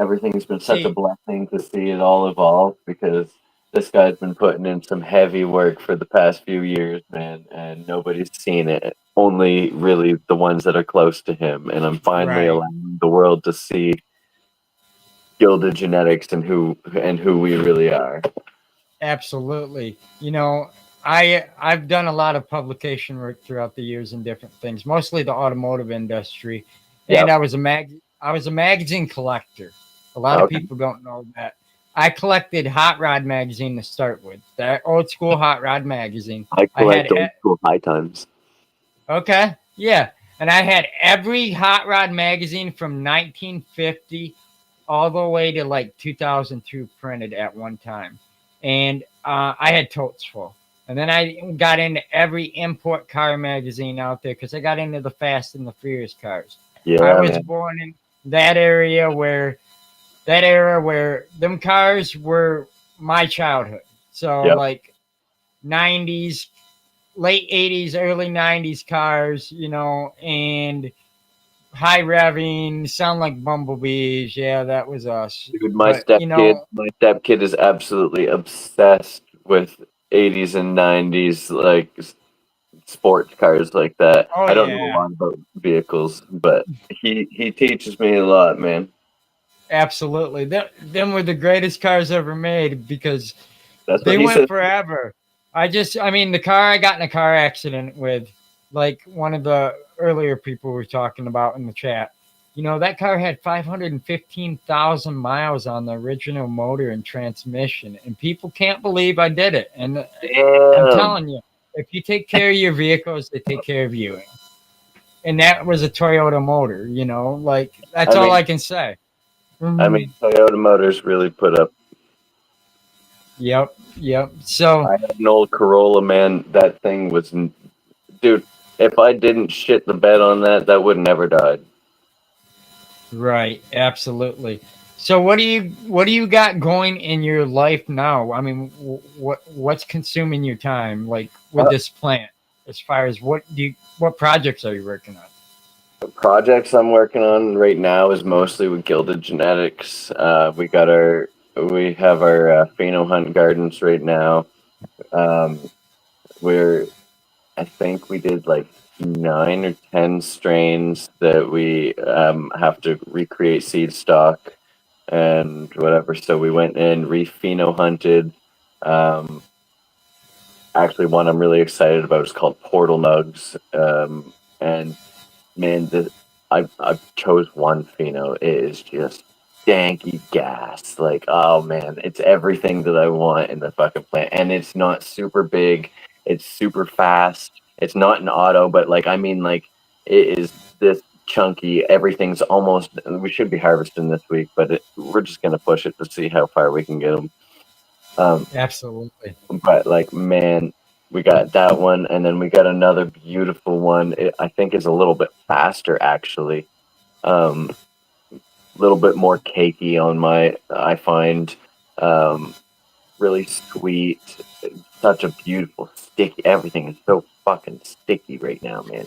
[SPEAKER 2] everything's been such a
[SPEAKER 1] see,
[SPEAKER 2] blessing to see it all evolve because this guy's been putting in some heavy work for the past few years, man, and nobody's seen it. Only really the ones that are close to him, and I'm finally
[SPEAKER 1] right.
[SPEAKER 2] allowing the world to see Gilded Genetics and who we really are.
[SPEAKER 1] Absolutely. I've done a lot of publication work throughout the years in different things, mostly the automotive industry, and
[SPEAKER 2] Yep.
[SPEAKER 1] I was a magazine collector. A lot of
[SPEAKER 2] Okay.
[SPEAKER 1] people don't know that. I collected Hot Rod magazine to start with, that old school Hot Rod magazine.
[SPEAKER 2] I
[SPEAKER 1] I had
[SPEAKER 2] collect old school high times.
[SPEAKER 1] Okay, yeah, and I had every Hot Rod magazine from 1950 all the way to like 2002 printed at one time, and I had totes full. And then I got into every import car magazine out there because I got into the Fast and the Furious cars. I
[SPEAKER 2] Yeah,
[SPEAKER 1] was
[SPEAKER 2] man.
[SPEAKER 1] born in that area where that era where them cars were my childhood. So
[SPEAKER 2] Yep.
[SPEAKER 1] like 90s, late 80s, early 90s cars, and high revving, sound like bumblebees. Yeah, that was us.
[SPEAKER 2] Dude,
[SPEAKER 1] But,
[SPEAKER 2] my stepkid is absolutely obsessed with 80s and 90s like sports cars like that.
[SPEAKER 1] oh,
[SPEAKER 2] I don't know a
[SPEAKER 1] yeah,
[SPEAKER 2] lot about vehicles, but he teaches me a lot, man.
[SPEAKER 1] absolutely. Them were the greatest cars ever made because
[SPEAKER 2] That's what
[SPEAKER 1] they
[SPEAKER 2] he
[SPEAKER 1] went
[SPEAKER 2] says.
[SPEAKER 1] forever. I mean, the car I got in a car accident with, like one of the earlier people were talking about in the chat, that car had 515,000 miles on the original motor and transmission, and people can't believe I did it. And I'm
[SPEAKER 2] Damn.
[SPEAKER 1] telling you, if you take care of your vehicles, they take care of you. And that was a Toyota motor, like that's
[SPEAKER 2] I
[SPEAKER 1] all
[SPEAKER 2] mean,
[SPEAKER 1] I can say.
[SPEAKER 2] I
[SPEAKER 1] Mhm.
[SPEAKER 2] mean, Toyota Motors really put up.
[SPEAKER 1] Yep, yep. So,
[SPEAKER 2] I had an old Corolla, man. That thing was, dude. If I didn't shit the bed on that, that would never died.
[SPEAKER 1] right, absolutely. So what do you got going in your life now? I mean, what's consuming your time like with
[SPEAKER 2] Uh,
[SPEAKER 1] this plant? As far as what projects are you working on?
[SPEAKER 2] Projects I'm working on right now is mostly with Gilded Genetics. We have our pheno hunt gardens right now. Um, we're I think we did like 9 or 10 strains that we have to recreate seed stock and whatever. So we went and re-pheno hunted. Um, Actually, one I'm really excited about is called Portal Nugs. And man, I chose one pheno. It is just danky gas. Like, oh man, it's everything that I want in the fucking plant, and it's not super big. It's super fast. It's not an auto, but like I mean, like it is this chunky. Everything's almost. We should be harvesting this week, but we're just gonna push it to see how far we can get them. Um,
[SPEAKER 1] Absolutely.
[SPEAKER 2] but like, man. we got that one, and then we got another beautiful one. It, I think is a little bit faster actually. A little bit more cakey on my. I find really sweet. Such a beautiful sticky. Everything is so fucking sticky right now, man.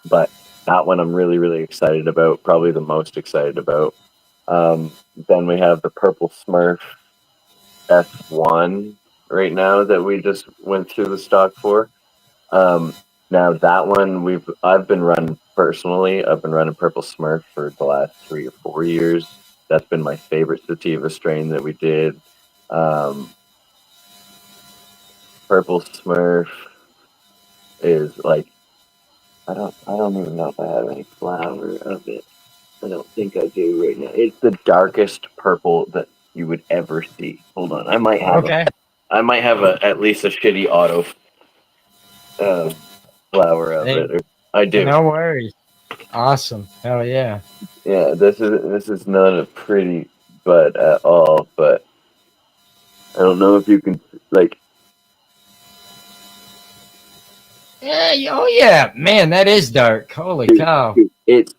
[SPEAKER 2] But that one I'm really really excited about. Probably the most excited about. Then we have the Purple Smurf S1 right now that we just went through the stock for. Now that one I've been running personally. I've been running Purple Smurf for the last 3 or 4 years. That's been my favorite sativa strain that we did. Um, Purple Smurf is like I don't even know if I have any flower of it. I don't think I do right now. It's the darkest purple that you would ever see. Hold on,
[SPEAKER 1] Okay.
[SPEAKER 2] I might have at least a shitty auto uh, flower of
[SPEAKER 1] Hey,
[SPEAKER 2] it. Or, I do.
[SPEAKER 1] no worries. Awesome. Hell yeah.
[SPEAKER 2] Yeah, this is not a pretty bud at all, but I don't know if you can like
[SPEAKER 1] Yeah. Oh yeah. Man, that is dark. Holy cow.
[SPEAKER 2] it's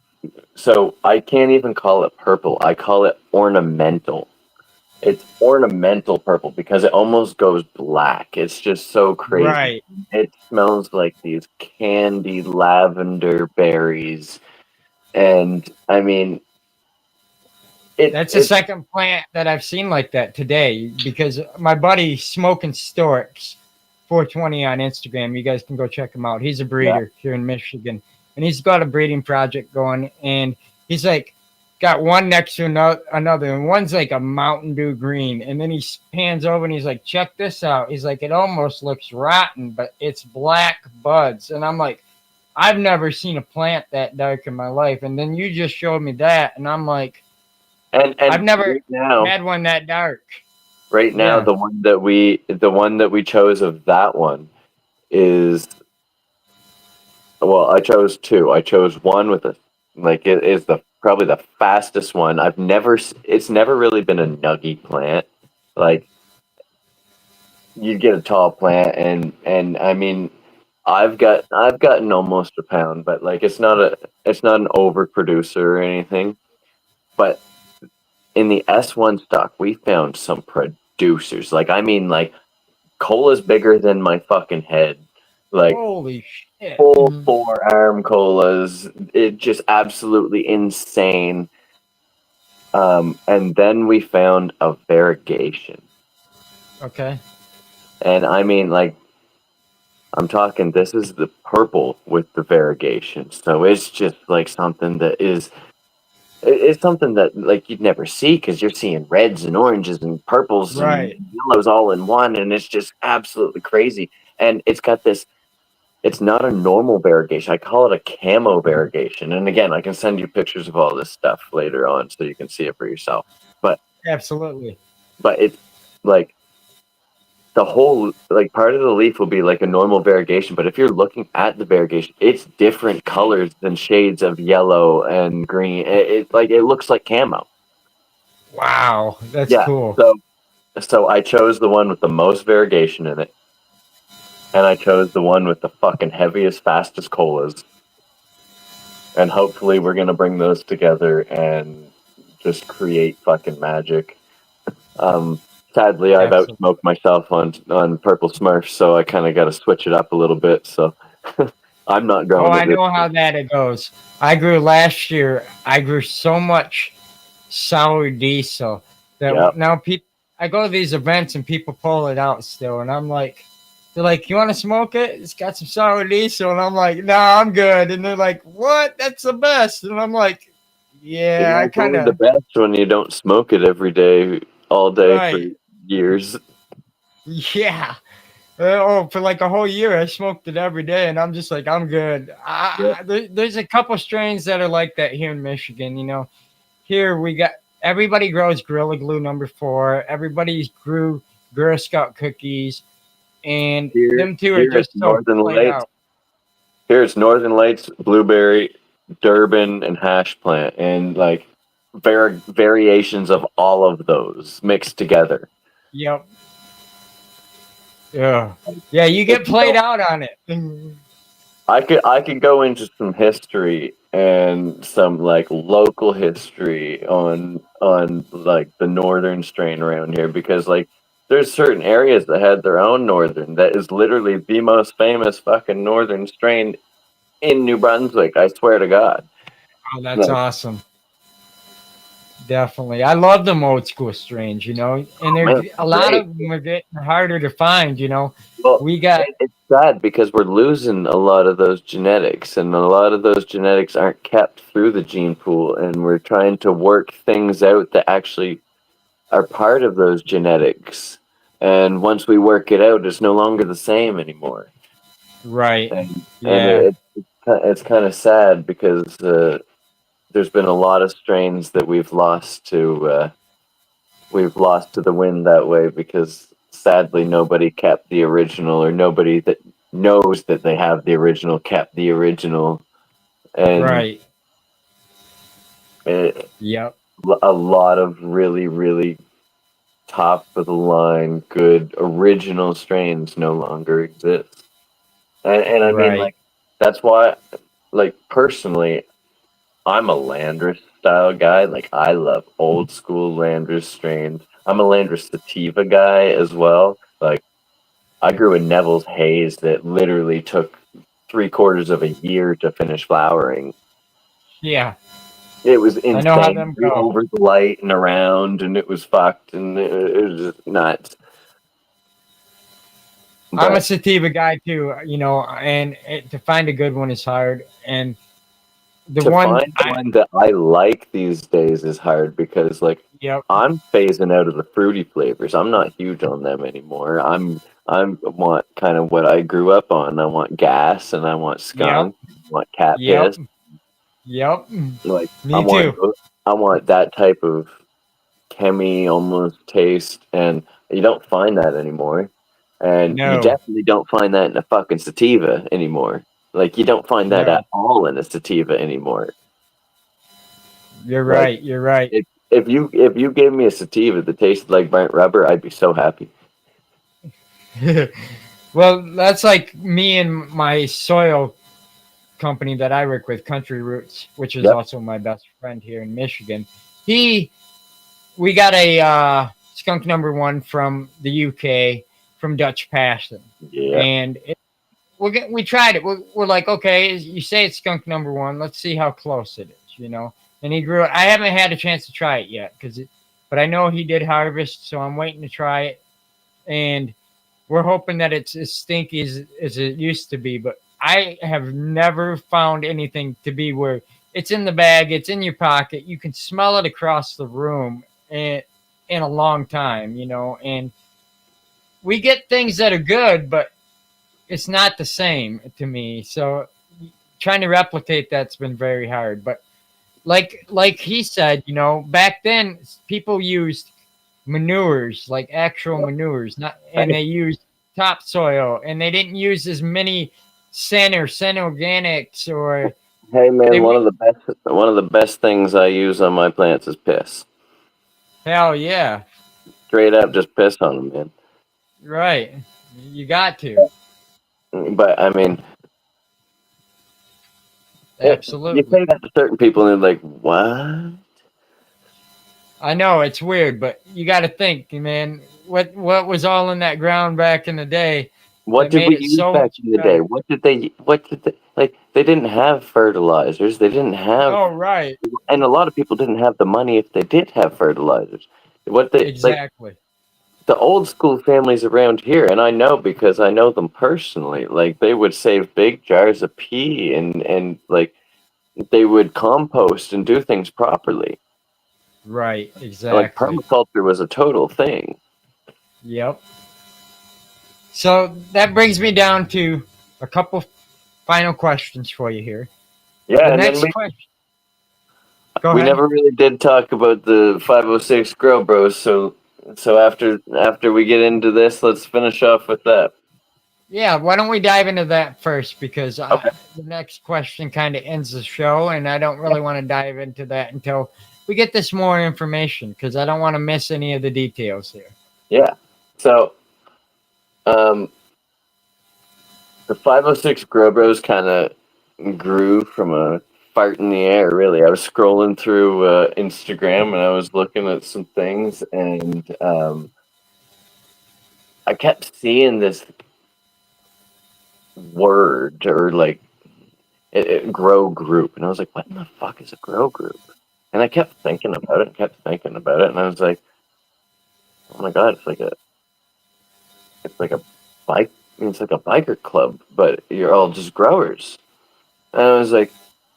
[SPEAKER 2] so I can't even call it purple. I call it ornamental. It's ornamental purple because it almost goes black. It's just so crazy.
[SPEAKER 1] Right.
[SPEAKER 2] It smells like these candy lavender berries, and I mean
[SPEAKER 1] That's the
[SPEAKER 2] it
[SPEAKER 1] second plant that I've seen like that today because my buddy Smoking Storks 420 on Instagram. You guys can go check him out. He's a
[SPEAKER 2] yeah.
[SPEAKER 1] breeder here in Michigan, and he's got a breeding project going. And he's like got one next to another, and one's like a Mountain Dew green. And then he pans over and he's like, "Check this out." He's like, "It almost looks rotten, but it's black buds." And I'm like, "I've never seen a plant that dark in my life." And then you just showed me that, and I'm like, I've
[SPEAKER 2] And
[SPEAKER 1] never had one that dark.
[SPEAKER 2] right now
[SPEAKER 1] Yeah.
[SPEAKER 2] the one that we chose of that one is well, I chose two. I chose one with a like it is the probably the fastest one. It's never really been a nuggy plant. Like you get a tall plant and I mean I've gotten almost a pound, but like it's not an overproducer or anything. But in the S1 stock, we found some producers. Like I mean like cola's bigger than my fucking head. Like
[SPEAKER 1] Holy shit.
[SPEAKER 2] full forearm colas. It just absolutely insane. And then we found a variegation.
[SPEAKER 1] Okay.
[SPEAKER 2] And I mean, like, I'm talking, this is the purple with the variegation. So it's just like something that is, it's something that like you'd never see because you're seeing reds and oranges and purples and
[SPEAKER 1] Right.
[SPEAKER 2] yellows all in one. And it's just absolutely crazy. And it's got this, it's not a normal variegation. I call it a camo variegation. And again, I can send you pictures of all this stuff later on so you can see it for yourself. But
[SPEAKER 1] Absolutely.
[SPEAKER 2] it's like the whole like part of the leaf will be like a normal variegation, but if you're looking at the variegation, it's different colors than shades of yellow and green. It like it looks like camo.
[SPEAKER 1] Wow. That's
[SPEAKER 2] Yeah.
[SPEAKER 1] cool.
[SPEAKER 2] So I chose the one with the most variegation in it, and I chose the one with the fucking heaviest, fastest colas. And hopefully we're gonna bring those together and just create fucking magic. Sadly, I've
[SPEAKER 1] Absolutely.
[SPEAKER 2] outsmoked myself on Purple Smurf, so I kind of got to switch it up a little bit. So I'm not
[SPEAKER 1] Oh,
[SPEAKER 2] growing
[SPEAKER 1] I
[SPEAKER 2] it. This
[SPEAKER 1] know how that it goes. I grew last year. I grew so much sour diesel
[SPEAKER 2] yeah,
[SPEAKER 1] that now people, I go to these events and people pull it out still, and I'm like, they're like, "You want to smoke it? It's got some sour diesel," and I'm like, "Nah, I'm good." And they're like, "What? That's the best." And I'm like, "Yeah, I
[SPEAKER 2] it's
[SPEAKER 1] kind
[SPEAKER 2] only the
[SPEAKER 1] of
[SPEAKER 2] best when you don't smoke it every day, all day for
[SPEAKER 1] right,
[SPEAKER 2] years.
[SPEAKER 1] yeah." For like a whole year, I smoked it every day, and I'm just like, I'm good.
[SPEAKER 2] Yeah,
[SPEAKER 1] There's a couple strains that are like that here in Michigan. Here we got everybody grows Gorilla Glue #4. Everybody's grew Girl Scout cookies, and
[SPEAKER 2] here
[SPEAKER 1] them two are
[SPEAKER 2] here it's
[SPEAKER 1] just so
[SPEAKER 2] Northern
[SPEAKER 1] played
[SPEAKER 2] Lights.
[SPEAKER 1] out.
[SPEAKER 2] Here it's Northern Lights, blueberry, Durban, and hash plant, and like variations of all of those mixed together.
[SPEAKER 1] Yep. Yeah. Yeah, you
[SPEAKER 2] If
[SPEAKER 1] get
[SPEAKER 2] you
[SPEAKER 1] played
[SPEAKER 2] don't,
[SPEAKER 1] out on it.
[SPEAKER 2] I could go into some history and some like local history on like the northern strain around here because like there's certain areas that had their own northern that is literally the most famous fucking northern strain in New Brunswick. I swear to God.
[SPEAKER 1] Oh, that's
[SPEAKER 2] Like,
[SPEAKER 1] awesome. Definitely. I love them old school strains, and
[SPEAKER 2] man,
[SPEAKER 1] they're
[SPEAKER 2] it's
[SPEAKER 1] a lot
[SPEAKER 2] great.
[SPEAKER 1] of them are getting harder to find.
[SPEAKER 2] Well,
[SPEAKER 1] We got
[SPEAKER 2] it's sad because we're losing a lot of those genetics, and a lot of those genetics aren't kept through the gene pool, and we're trying to work things out that actually are part of those genetics. And once we work it out, it's no longer the same anymore.
[SPEAKER 1] right.
[SPEAKER 2] And
[SPEAKER 1] Yeah.
[SPEAKER 2] it's kind of sad because there's been a lot of strains that we've lost to the wind that way because sadly nobody kept the original or nobody that knows that they have the original kept the original and
[SPEAKER 1] Right.
[SPEAKER 2] it,
[SPEAKER 1] Yep.
[SPEAKER 2] a lot of really really top of the line good original strains no longer exist and I mean
[SPEAKER 1] Right.
[SPEAKER 2] like that's why like personally I'm a Landris style guy. Like I love old school Landris strains. I'm a Landris sativa guy as well. Like I grew a Neville's Haze that literally took 3/4 of a year to finish flowering.
[SPEAKER 1] Yeah.
[SPEAKER 2] It was
[SPEAKER 1] I know how
[SPEAKER 2] insane.
[SPEAKER 1] them
[SPEAKER 2] Grew
[SPEAKER 1] go.
[SPEAKER 2] over the light and around, and it was fucked, and it was just nuts.
[SPEAKER 1] I'm a
[SPEAKER 2] But
[SPEAKER 1] sativa guy too, and to find a good one is hard. And the
[SPEAKER 2] to
[SPEAKER 1] one
[SPEAKER 2] find one that I like these days is hard because like
[SPEAKER 1] yep,
[SPEAKER 2] I'm phasing out of the fruity flavors. I'm not huge on them anymore. I want kind of what I grew up on. I want gas and I want
[SPEAKER 1] yep,
[SPEAKER 2] skunk, I want cat
[SPEAKER 1] yep,
[SPEAKER 2] piss.
[SPEAKER 1] yep.
[SPEAKER 2] Like
[SPEAKER 1] Me too.
[SPEAKER 2] I want that type of chemi almost taste and you don't find that anymore. And you
[SPEAKER 1] No,
[SPEAKER 2] definitely don't find that in a fucking sativa anymore. Like you don't find that
[SPEAKER 1] no.
[SPEAKER 2] at all in a sativa anymore.
[SPEAKER 1] You're
[SPEAKER 2] Like
[SPEAKER 1] right. You're right.
[SPEAKER 2] if you gave me a sativa that tasted like burnt rubber, I'd be so happy.
[SPEAKER 1] Well, that's like me and my soil company that I work with, Country Roots, which is
[SPEAKER 2] Yep.
[SPEAKER 1] also my best friend here in Michigan. He, we got a skunk number one from the UK from Dutch Passion,
[SPEAKER 2] Yeah.
[SPEAKER 1] and we tried it. We're like, okay, you say it's skunk number one. Let's see how close it is. And he grew it. I haven't had a chance to try it yet but I know he did harvest, so I'm waiting to try it. And we're hoping that it's as stinky as it used to be. But I have never found anything to be where it's in the bag, it's in your pocket, you can smell it across the room, and in a long time. And we get things that are good, but it's not the same to me. So trying to replicate that's been very hard. But like he said, back then people used manures, like actual manures, not and
[SPEAKER 2] Hey,
[SPEAKER 1] they used topsoil, and they didn't use as many Sen organics, or
[SPEAKER 2] hey man,
[SPEAKER 1] they would
[SPEAKER 2] one of the best things I use on my plants is piss.
[SPEAKER 1] hell yeah,
[SPEAKER 2] Straight up just piss on them, man.
[SPEAKER 1] right. You got to.
[SPEAKER 2] But I mean, you
[SPEAKER 1] Absolutely.
[SPEAKER 2] say that to certain people and they're like, "What?"
[SPEAKER 1] I know it's weird, but you got to think, man. What was all in that ground back in the day
[SPEAKER 2] What
[SPEAKER 1] that
[SPEAKER 2] did
[SPEAKER 1] made
[SPEAKER 2] we
[SPEAKER 1] it
[SPEAKER 2] use
[SPEAKER 1] so
[SPEAKER 2] back
[SPEAKER 1] much
[SPEAKER 2] in the day?
[SPEAKER 1] better?
[SPEAKER 2] What did they like? They didn't have fertilizers. They didn't have,
[SPEAKER 1] No, right.
[SPEAKER 2] and a lot of people didn't have the money if they did have fertilizers. What they like
[SPEAKER 1] Exactly.
[SPEAKER 2] the old school families around here, and I know because I know them personally. Like they would save big jars of pee and like they would compost and do things properly.
[SPEAKER 1] Right.
[SPEAKER 2] Like
[SPEAKER 1] Exactly.
[SPEAKER 2] permaculture was a total thing.
[SPEAKER 1] Yep. So that brings me down to a couple final questions for you here.
[SPEAKER 2] Yeah,
[SPEAKER 1] The
[SPEAKER 2] and then
[SPEAKER 1] next
[SPEAKER 2] we
[SPEAKER 1] question. Go
[SPEAKER 2] we
[SPEAKER 1] ahead.
[SPEAKER 2] never really did talk about the 506 Grow Bros. So after we get into this, let's finish off with that.
[SPEAKER 1] Yeah, why don't we dive into that first? Because
[SPEAKER 2] Okay.
[SPEAKER 1] the next question kind of ends the show, and I don't really want to dive into that until we get this more information, because I don't want to miss any of the details here.
[SPEAKER 2] Yeah. So Um, the 506 Grow Bros kind of grew from a fart in the air, really. I was scrolling through Instagram and I was looking at some things, and I kept seeing this word or like grow group, and I was like, what in the fuck is a grow group? And I kept thinking about it and kept thinking about it, and I was like, oh my god, it's like a bike, it's like a biker club, but you're all just growers. And I was like,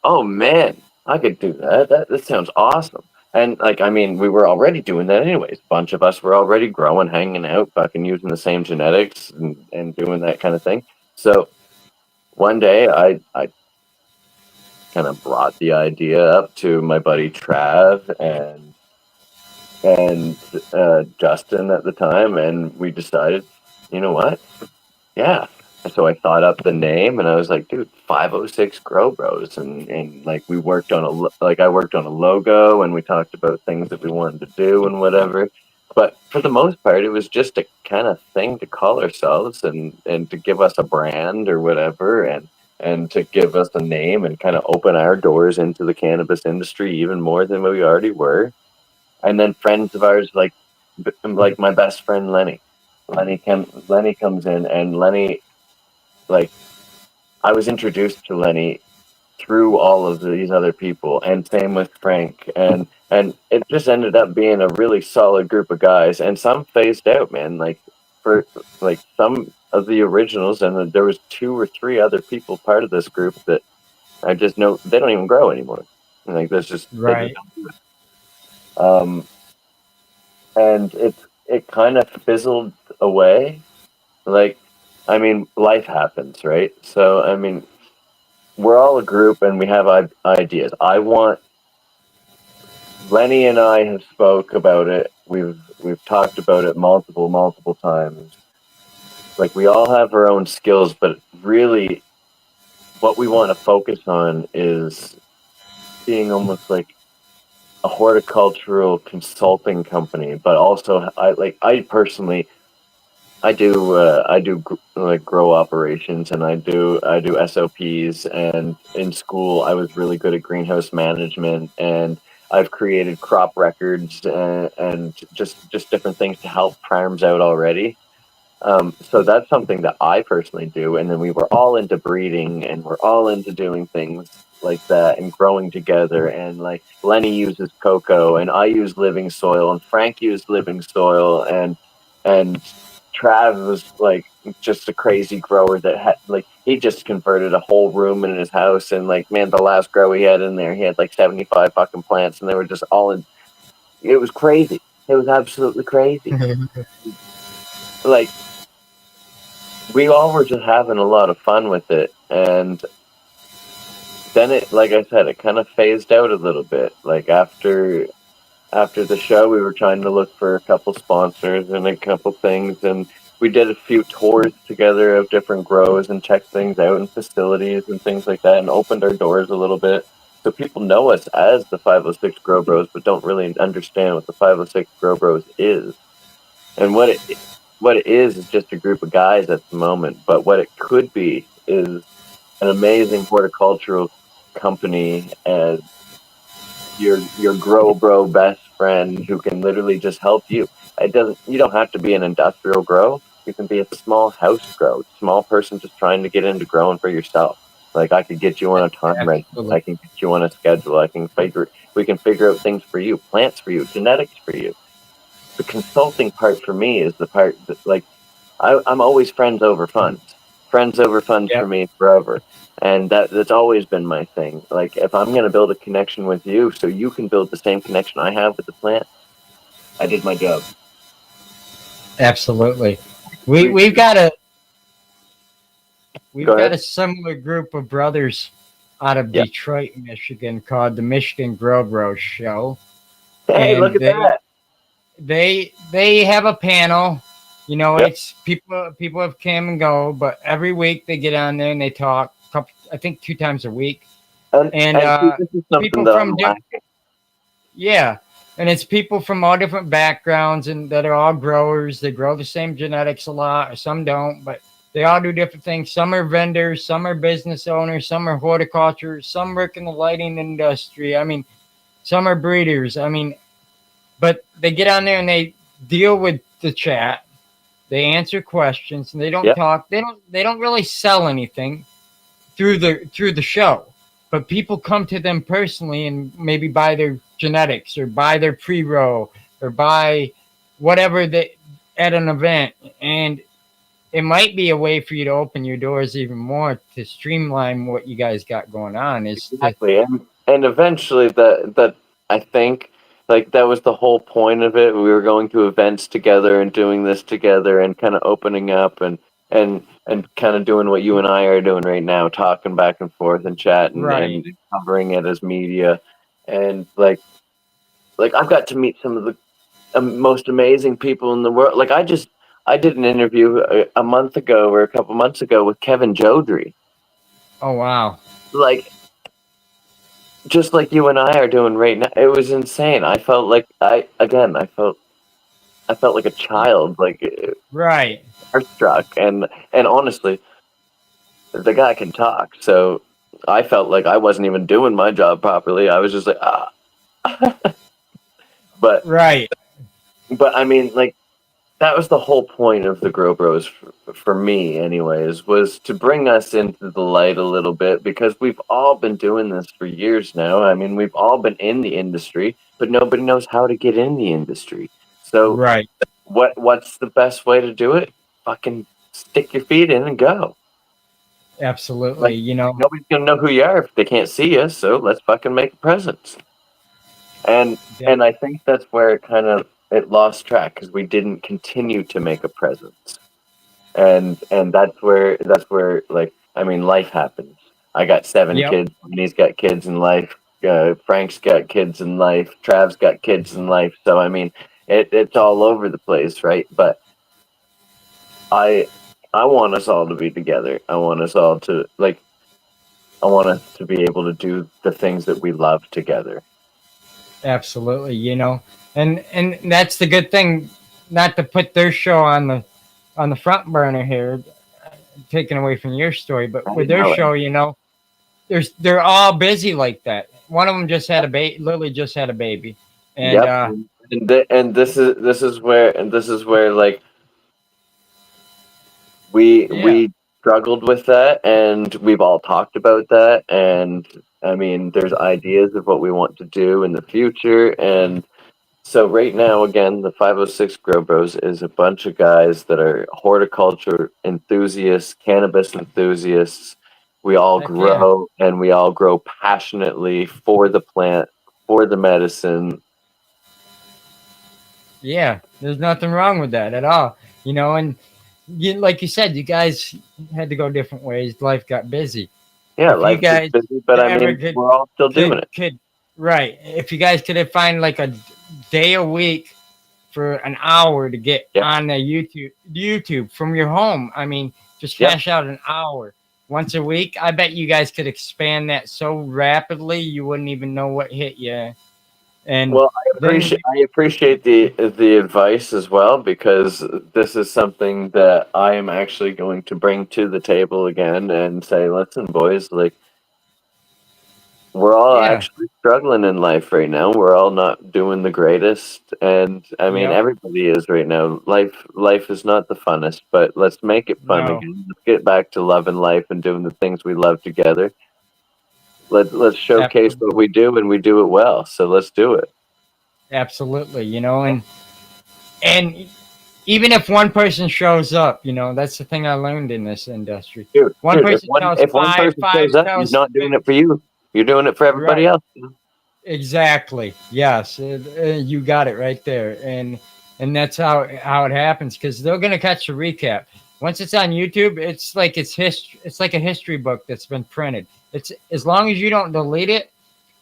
[SPEAKER 2] oh man, I could do that. That sounds awesome. And like, I mean, we were already doing that anyways. A bunch of us were already growing, hanging out, fucking using the same genetics and doing that kind of thing. So one day I kind of brought the idea up to my buddy Trav and Justin at the time, and we decided, you know what? Yeah. And so I thought up the name, and I was like, dude, 506 Grow Bros, and like we worked on I worked on a logo, and we talked about things that we wanted to do and whatever. But for the most part, it was just a kind of thing to call ourselves and to give us a brand or whatever, and to give us a name and kind of open our doors into the cannabis industry even more than we already were. And then friends of ours, like my best friend Lenny comes in, and Lenny, like, I was introduced to Lenny through all of these other people, and same with Frank, and it just ended up being a really solid group of guys. And some phased out, man. Like for like some of the originals, and there was 2 or 3 other people part of this group that I just know they don't even grow anymore. Like that's just they just
[SPEAKER 1] Right.
[SPEAKER 2] don't do it. And it kind of fizzled away. Like, I mean, life happens, right? So I mean, we're all a group and we have ideas. I want Lenny and I have spoke about it. We've talked about it multiple times. Like we all have our own skills, but really what we want to focus on is being almost like a horticultural consulting company, but also I personally like grow operations, and I do SOPs, and in school I was really good at greenhouse management, and I've created crop records and just different things to help farms out already. So that's something that I personally do, and then we were all into breeding, and we're all into doing things like that and growing together. And like Lenny uses cocoa, and I use living soil, and Frank used living soil, and Trav was like just a crazy grower that had like he just converted a whole room in his house, and like man, the last grow he had in there, he had like 75 fucking plants, and they were just all in. It was crazy. It was absolutely crazy. Like we all were just having a lot of fun with it, and then it, like I said, it kind of phased out a little bit. Like after the show, we were trying to look for a couple sponsors and a couple things, and we did a few tours together of different grows and checked things out in facilities and things like that, and opened our doors a little bit. So people know us as the 506 Grow Bros, but don't really understand what the 506 Grow Bros is. And what it is just a group of guys at the moment. But what it could be is an amazing horticultural company as your grow bro best friend who can literally just help you. It doesn't. You don't have to be an industrial grow. You can be a small house grow, small person just trying to get into growing for yourself. Like I could get you on a time regimen.
[SPEAKER 1] Absolutely.
[SPEAKER 2] I can get you on a schedule. We can figure out things for you, plants for you, genetics for you. The consulting part for me is the part that like I'm always friends over funds. Friends over funds for
[SPEAKER 1] Yep.
[SPEAKER 2] me forever. And that's always been my thing. Like if I'm gonna build a connection with you so you can build the same connection I have with the plant, I did my job.
[SPEAKER 1] Absolutely. We
[SPEAKER 2] We
[SPEAKER 1] we've got a
[SPEAKER 2] go
[SPEAKER 1] we've got
[SPEAKER 2] ahead.
[SPEAKER 1] a similar group of brothers out of
[SPEAKER 2] Yeah.
[SPEAKER 1] Detroit, Michigan, called the Michigan Grow Bros Show,
[SPEAKER 2] Hey, look
[SPEAKER 1] and
[SPEAKER 2] at that.
[SPEAKER 1] they have a panel. You know,
[SPEAKER 2] Yep.
[SPEAKER 1] it's people have come and go, but every week they get on there and they talk. I think 2 times a week, and
[SPEAKER 2] And see, this is something
[SPEAKER 1] people
[SPEAKER 2] that
[SPEAKER 1] from
[SPEAKER 2] I'm lacking.
[SPEAKER 1] yeah, and it's people from all different backgrounds and that are all growers. They grow the same genetics a lot, some don't, but they all do different things. Some are vendors, some are business owners, some are horticulture, some work in the lighting industry. I mean, some are breeders. I mean, but they get on there and they deal with the chat. They answer questions and they don't
[SPEAKER 2] Yeah,
[SPEAKER 1] talk. They don't really sell anything through the show. But people come to them personally and maybe buy their genetics or buy their pre-roll or buy whatever they at an event, and it might be a way for you to open your doors even more to streamline what you guys got going on. Is the
[SPEAKER 2] exactly. And eventually that I think like that was the whole point of it. We were going to events together and doing this together and kind of opening up and kind of doing what you and I are doing right now, talking back and forth and chatting
[SPEAKER 1] right?
[SPEAKER 2] and covering it as media. And like I've got to meet some of the most amazing people in the world. Like I did an interview a month ago or a couple months ago with Kevin Jodrey.
[SPEAKER 1] Oh wow,
[SPEAKER 2] Like just like you and I are doing right now. It was insane. I felt like I felt like a child, like
[SPEAKER 1] right?
[SPEAKER 2] starstruck, and honestly, the guy can talk. So I felt like I wasn't even doing my job properly. I was just like but
[SPEAKER 1] Right.
[SPEAKER 2] but I mean, like that was the whole point of the Grow Bros for me, anyways, was to bring us into the light a little bit because we've all been doing this for years now. I mean, we've all been in the industry, but nobody knows how to get in the industry. So,
[SPEAKER 1] Right.
[SPEAKER 2] what's the best way to do it? Fucking stick your feet in and go.
[SPEAKER 1] Absolutely.
[SPEAKER 2] Like
[SPEAKER 1] You know,
[SPEAKER 2] nobody's gonna know who you are if they can't see you. So let's fucking make a presence. And
[SPEAKER 1] that,
[SPEAKER 2] and I think that's where it kind of it lost track because we didn't continue to make a presence. And that's where like I mean life happens. I got seven
[SPEAKER 1] yep,
[SPEAKER 2] kids, and he's got kids in life. Frank's got kids in life. Trav's got kids in life. So I mean, it's all over the place, right? But I I want us all to be together. I want us all to like. I want us to be able to do the things that we love together.
[SPEAKER 1] absolutely. You know, and that's the good thing. Not to put their show on the front burner here, taken away from your story, but
[SPEAKER 2] I
[SPEAKER 1] with their
[SPEAKER 2] know it.
[SPEAKER 1] show, you know, they're all busy like that. One of them just had a baby. Lily just had a baby, and
[SPEAKER 2] Yep. And this is where like
[SPEAKER 1] yeah,
[SPEAKER 2] we struggled with that and we've all talked about that and I mean there's ideas of what we want to do in the future and so right now again the 506 Grow Bros is a bunch of guys that are horticulture enthusiasts, cannabis enthusiasts. We all
[SPEAKER 1] heck yeah,
[SPEAKER 2] grow and we all grow passionately for the plant, for the medicine.
[SPEAKER 1] yeah. There's nothing wrong with that at all. You know, and like you said, you guys had to go different ways. Life got busy.
[SPEAKER 2] Yeah,
[SPEAKER 1] If you
[SPEAKER 2] life gets
[SPEAKER 1] guys
[SPEAKER 2] busy, but I
[SPEAKER 1] ever
[SPEAKER 2] mean we're all still doing it.
[SPEAKER 1] could right, if you guys could find like a day a week for an hour to get
[SPEAKER 2] Yeah.
[SPEAKER 1] on the YouTube from your home, I mean, just
[SPEAKER 2] Yep.
[SPEAKER 1] cash out an hour once a week. I bet you guys could expand that so rapidly you wouldn't even know what hit you. And
[SPEAKER 2] Well,
[SPEAKER 1] then
[SPEAKER 2] I appreciate the advice as well because this is something that I am actually going to bring to the table again and say, listen, boys, like we're all
[SPEAKER 1] yeah,
[SPEAKER 2] actually struggling in life right now. We're all not doing the greatest, and I mean
[SPEAKER 1] yep,
[SPEAKER 2] everybody is right now. Life is not the funnest, but let's make it fun
[SPEAKER 1] no,
[SPEAKER 2] again. Let's get back to loving life and doing the things we love together. Let's showcase what
[SPEAKER 1] absolutely,
[SPEAKER 2] we do and we do it well. So let's do it.
[SPEAKER 1] absolutely, you know, and even if one person shows up, you know, that's the thing I learned in this industry. One
[SPEAKER 2] Dude,
[SPEAKER 1] person tells
[SPEAKER 2] if one
[SPEAKER 1] five,
[SPEAKER 2] person
[SPEAKER 1] five
[SPEAKER 2] shows up, he's
[SPEAKER 1] tells
[SPEAKER 2] not doing it for
[SPEAKER 1] 50.
[SPEAKER 2] you. You're doing it for everybody
[SPEAKER 1] Right.
[SPEAKER 2] else.
[SPEAKER 1] Exactly. Yes. You got it right there. And that's how it happens because they're gonna catch a recap. Once it's on YouTube, it's like it's history. It's like a history book that's been printed. It's as long as you don't delete it,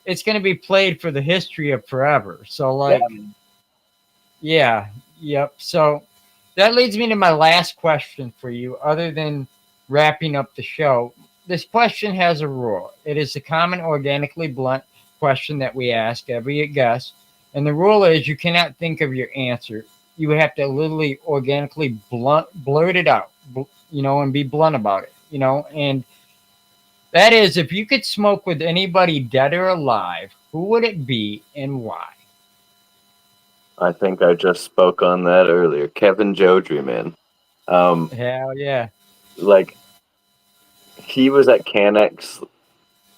[SPEAKER 1] it's gonna be played for the history of forever. So
[SPEAKER 2] Yeah,
[SPEAKER 1] like,
[SPEAKER 2] man.
[SPEAKER 1] yeah, yep. So that leads me to my last question for you, other than wrapping up the show. This question has a rule. It is the common organically blunt question that we ask every guest. And the rule is you cannot think of your answer. You have to literally organically blurt it out, and be blunt about it, And that is, if you could smoke with anybody dead or alive, who would it be and why?
[SPEAKER 2] I think I just spoke on that earlier. Kevin Jodrey, man. Um,
[SPEAKER 1] Hell yeah.
[SPEAKER 2] like he was at Canex,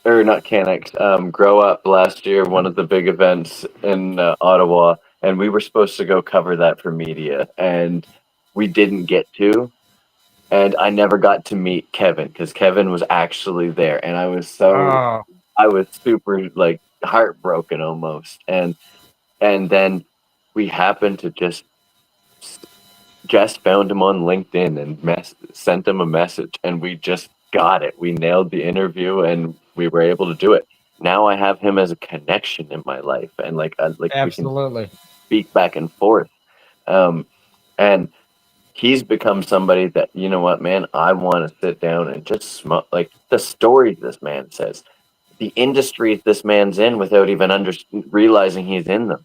[SPEAKER 2] or not Canex, Grow Up last year, one of the big events in Ottawa, and we were supposed to go cover that for media, and we didn't get to. And I never got to meet Kevin because Kevin was actually there, and
[SPEAKER 1] Oh,
[SPEAKER 2] I was super like heartbroken almost, and then we happened to just found him on LinkedIn and sent him a message, and we just got it. We nailed the interview, and we were able to do it. Now I have him as a connection in my life, and like we can
[SPEAKER 1] absolutely.
[SPEAKER 2] speak back and forth. Um, and he's become somebody that, you know what, man, I want to sit down and just smoke. Like the stories this man says, the industries this man's in without even realizing he's in them.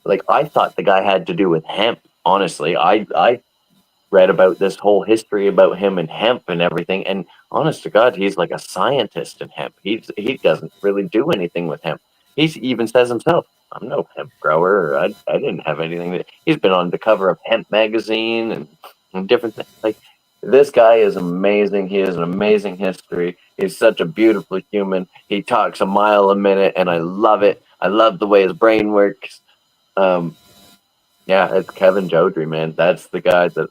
[SPEAKER 2] Like I thought the guy had to do with hemp. Honestly, I read about this whole history about him and hemp and everything. And honest to God, he's like a scientist in hemp. He doesn't really do anything with hemp. He even says himself, "I'm no hemp grower. I didn't have anything." He's been on the cover of Hemp magazine and different things. Like this guy is amazing. He has an amazing history. He's such a beautiful human. He talks a mile a minute, and I love it. I love the way his brain works. Um, yeah, it's Kevin Jodrey, man. That's the guy that,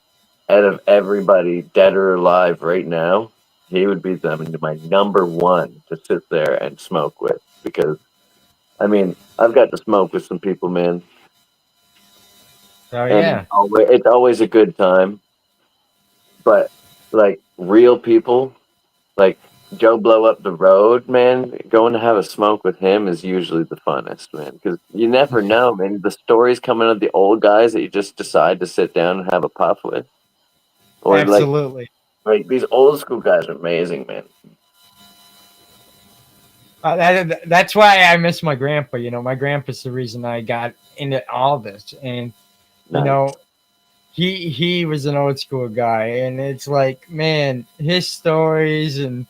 [SPEAKER 2] out of everybody dead or alive right now, he would be my number one to sit there and smoke with. Because, I mean, I've got to smoke with some people, man,
[SPEAKER 1] Oh
[SPEAKER 2] and
[SPEAKER 1] yeah.
[SPEAKER 2] it's always a good time. But like real people, like Joe Blow up the road, man, going to have a smoke with him is usually the funnest, man, because you never know, man. The stories coming of the old guys that you just decide to sit down and have a puff with, or
[SPEAKER 1] Absolutely.
[SPEAKER 2] like these old school guys are amazing, man.
[SPEAKER 1] That's why I miss my grandpa. My grandpa's the reason I got into all this, and you
[SPEAKER 2] Nice.
[SPEAKER 1] know, he was an old school guy, and it's like, man, his stories, and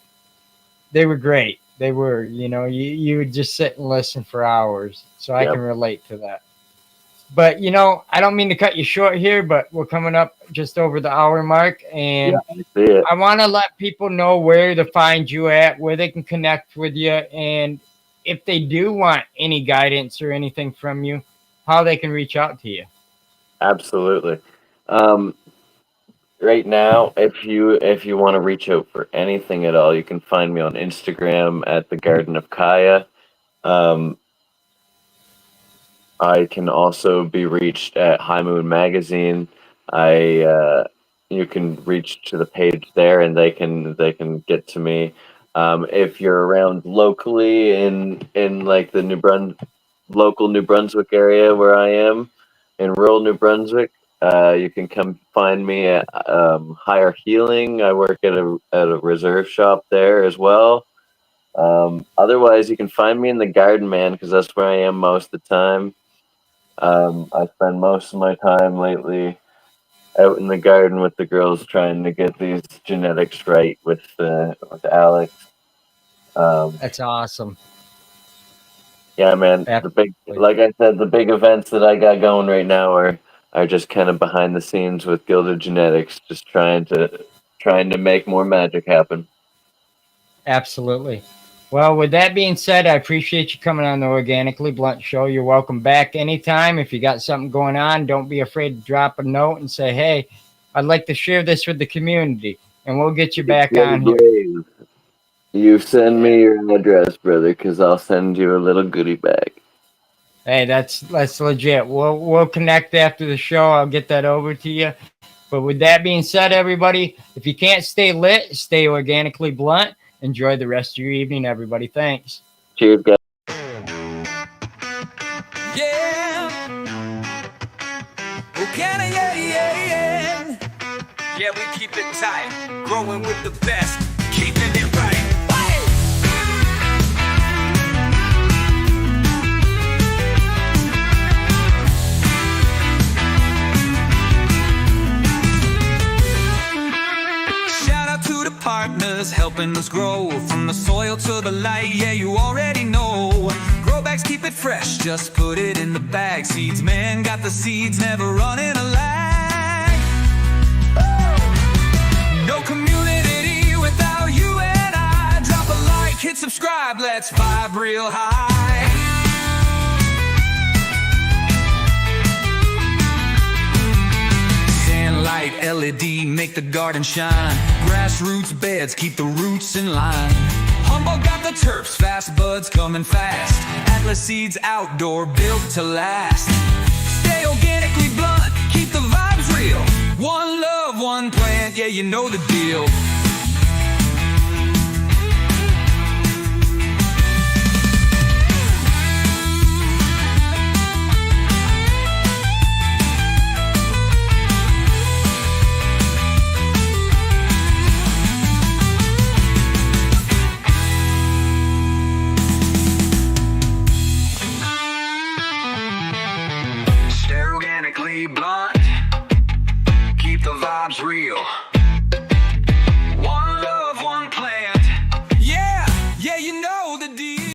[SPEAKER 1] they were great. They were, you would just sit and listen for hours. So I
[SPEAKER 2] Yep.
[SPEAKER 1] can relate to that. But I don't mean to cut you short here, but we're coming up just over the hour mark,
[SPEAKER 2] Yeah,
[SPEAKER 1] and
[SPEAKER 2] I see it.
[SPEAKER 1] I want to let people know where to find you at, where they can connect with you, and if they do want any guidance or anything from you, how they can reach out to you.
[SPEAKER 2] Absolutely. Um, right now, if you want to reach out for anything at all, you can find me on Instagram at the Garden of Kaya. Um, I can also be reached at HighMoon Magazine. I You can reach to the page there, and they can get to me. If you're around locally in like the local New Brunswick area where I am, in rural New Brunswick, you can come find me at Higher Healing. I work at a reserve shop there as well. Otherwise, you can find me in the garden, man, because that's where I am most of the time. I spend most of my time lately out in the garden with the girls trying to get these genetics right with Alex. Um,
[SPEAKER 1] That's awesome.
[SPEAKER 2] yeah, man. The big,
[SPEAKER 1] Absolutely.
[SPEAKER 2] like I said, the big events that I got going right now are just kind of behind the scenes with Gilded Genetics, just trying to make more magic happen.
[SPEAKER 1] Absolutely. Well, with that being said, I appreciate you coming on the Organically Blunt show. You're welcome back anytime. If you got something going on, don't be afraid to drop a note and say, hey, I'd like to share this with the community, and we'll get you back
[SPEAKER 2] Little
[SPEAKER 1] on here.
[SPEAKER 2] Blaze, you send me your address, brother, because I'll send you a little goodie bag.
[SPEAKER 1] Hey, that's legit. We'll connect after the show. I'll get that over to you. But with that being said, everybody, if you can't stay lit, stay organically blunt. Enjoy the rest of your evening, everybody. Thanks.
[SPEAKER 2] Cheers, guys.
[SPEAKER 3] Yeah. Okay, yeah. Yeah, we keep it tight. Growing with the best. Keeping it right. Hey! rhythms grow from the soil to the light, yeah, you already know. Grow bags keep it fresh, just put it in the bag. Seeds, man, got the seeds, never running a lag. No community without you and I. Drop a like, hit subscribe, let's vibe real high. Light LED make the garden shine. Grassroots beds keep the roots in line. Humboldt got the terps, fast buds coming fast. Atlas seeds outdoor, built to last. Stay organically blunt, keep the vibes real. One love, one plant, yeah, you know the deal.